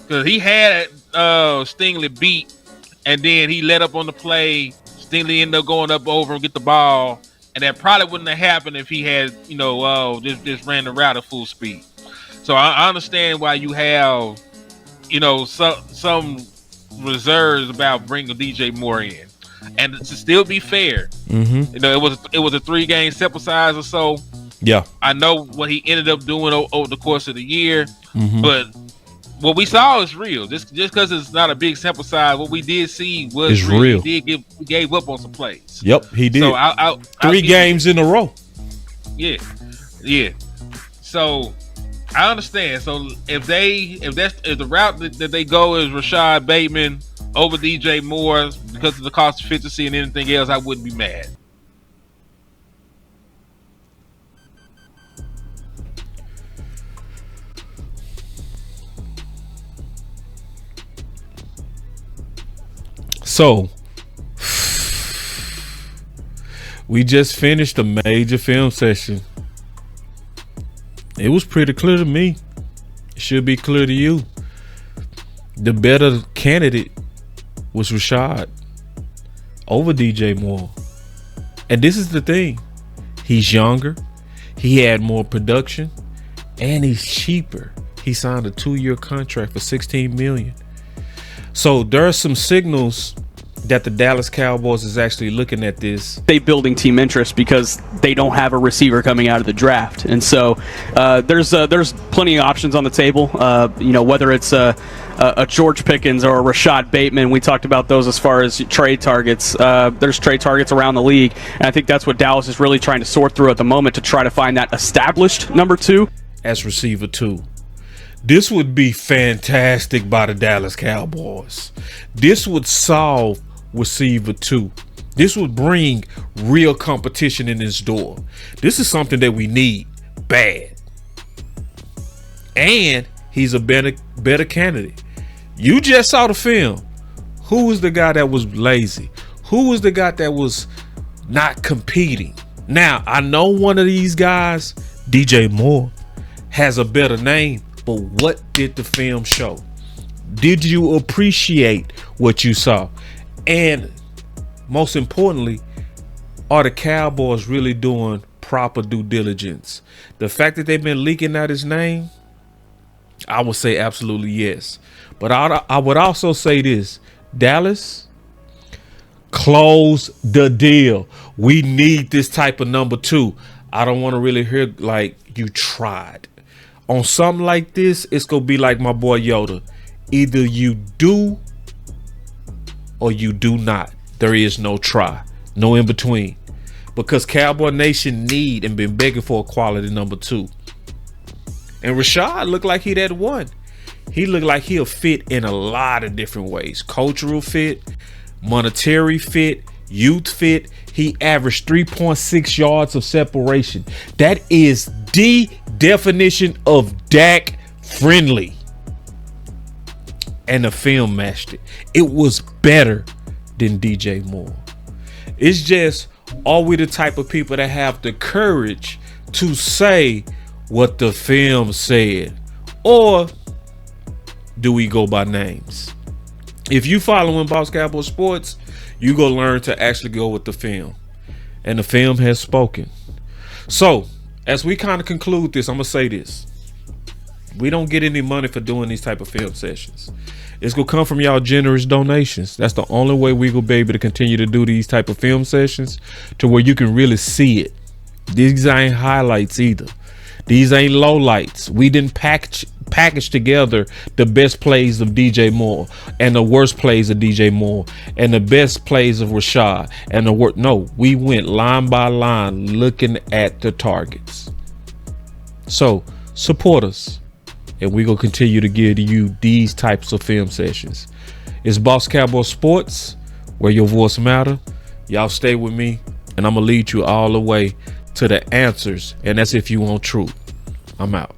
Because he had Stingley beat, and then he let up on the play. Stingley ended up going up over and get the ball. And that probably wouldn't have happened if he had, just ran the route at full speed. So I understand why you have, some reserves about bringing DJ Moore in. And to still be fair, it was a 3-game sample size or so. Yeah, I know what he ended up doing over the course of the year, but what we saw is real. Just because it's not a big sample size, what we did see was real. He gave up on some plays. Yep, he did. So 3 games in a row. Yeah. So I understand. So if the route that they go is Rashod Bateman over DJ Moore because of the cost efficiency and anything else, I wouldn't be mad. So we just finished a major film session. It was pretty clear to me. It should be clear to you. The better candidate was Rashod over DJ Moore. And this is the thing. He's younger. He had more production. And he's cheaper. He signed a 2-year contract for $16 million. So there are some signals that the Dallas Cowboys is actually looking at this. They building team interest because they don't have a receiver coming out of the draft, and so there's plenty of options on the table. Whether it's a George Pickens or a Rashod Bateman, we talked about those as far as trade targets. There's trade targets around the league, and I think that's what Dallas is really trying to sort through at the moment to try to find that established number 2 as receiver 2. This would be fantastic by the Dallas Cowboys. This would solve receiver 2. This would bring real competition in this door. This is something that we need bad. And he's a better candidate. You just saw the film. Who was the guy that was lazy? Who was the guy that was not competing? Now, I know one of these guys, DJ Moore, has a better name. But what did the film show? Did you appreciate what you saw? And most importantly, are the Cowboys really doing proper due diligence? The fact that they've been leaking out his name, I would say absolutely yes. But I would also say this: Dallas, close the deal. We need this type of number 2. I don't want to really hear like you tried. On something like this, it's going to be like my boy Yoda. Either you do or you do not. There is no try. No in between. Because Cowboy Nation need and been begging for a quality number 2. And Rashod looked like he that one. He looked like he'll fit in a lot of different ways. Cultural fit, monetary fit, youth fit. He averaged 3.6 yards of separation. That is the definition of Dak friendly. And the film matched it. It was better than DJ Moore. It's just, are we the type of people that have the courage to say what the film said? Or do we go by names? If you following Boss Cowboy Sports, you go learn to actually go with the film. And the film has spoken. So, as we kind of conclude this, I'm going to say this. We don't get any money for doing these type of film sessions. It's going to come from y'all generous donations. That's the only way we will be able to continue to do these type of film sessions to where you can really see it. These ain't highlights either. These ain't lowlights. We didn't package together the best plays of DJ Moore and the worst plays of DJ Moore and the best plays of Rashod and the worst. No, we went line by line looking at the targets. So support us, and we're going to continue to give you these types of film sessions. It's Boss Cowboy Sports, where your voice matter. Y'all stay with me, and I'm going to lead you all the way to the answers, and that's if you want truth. I'm out.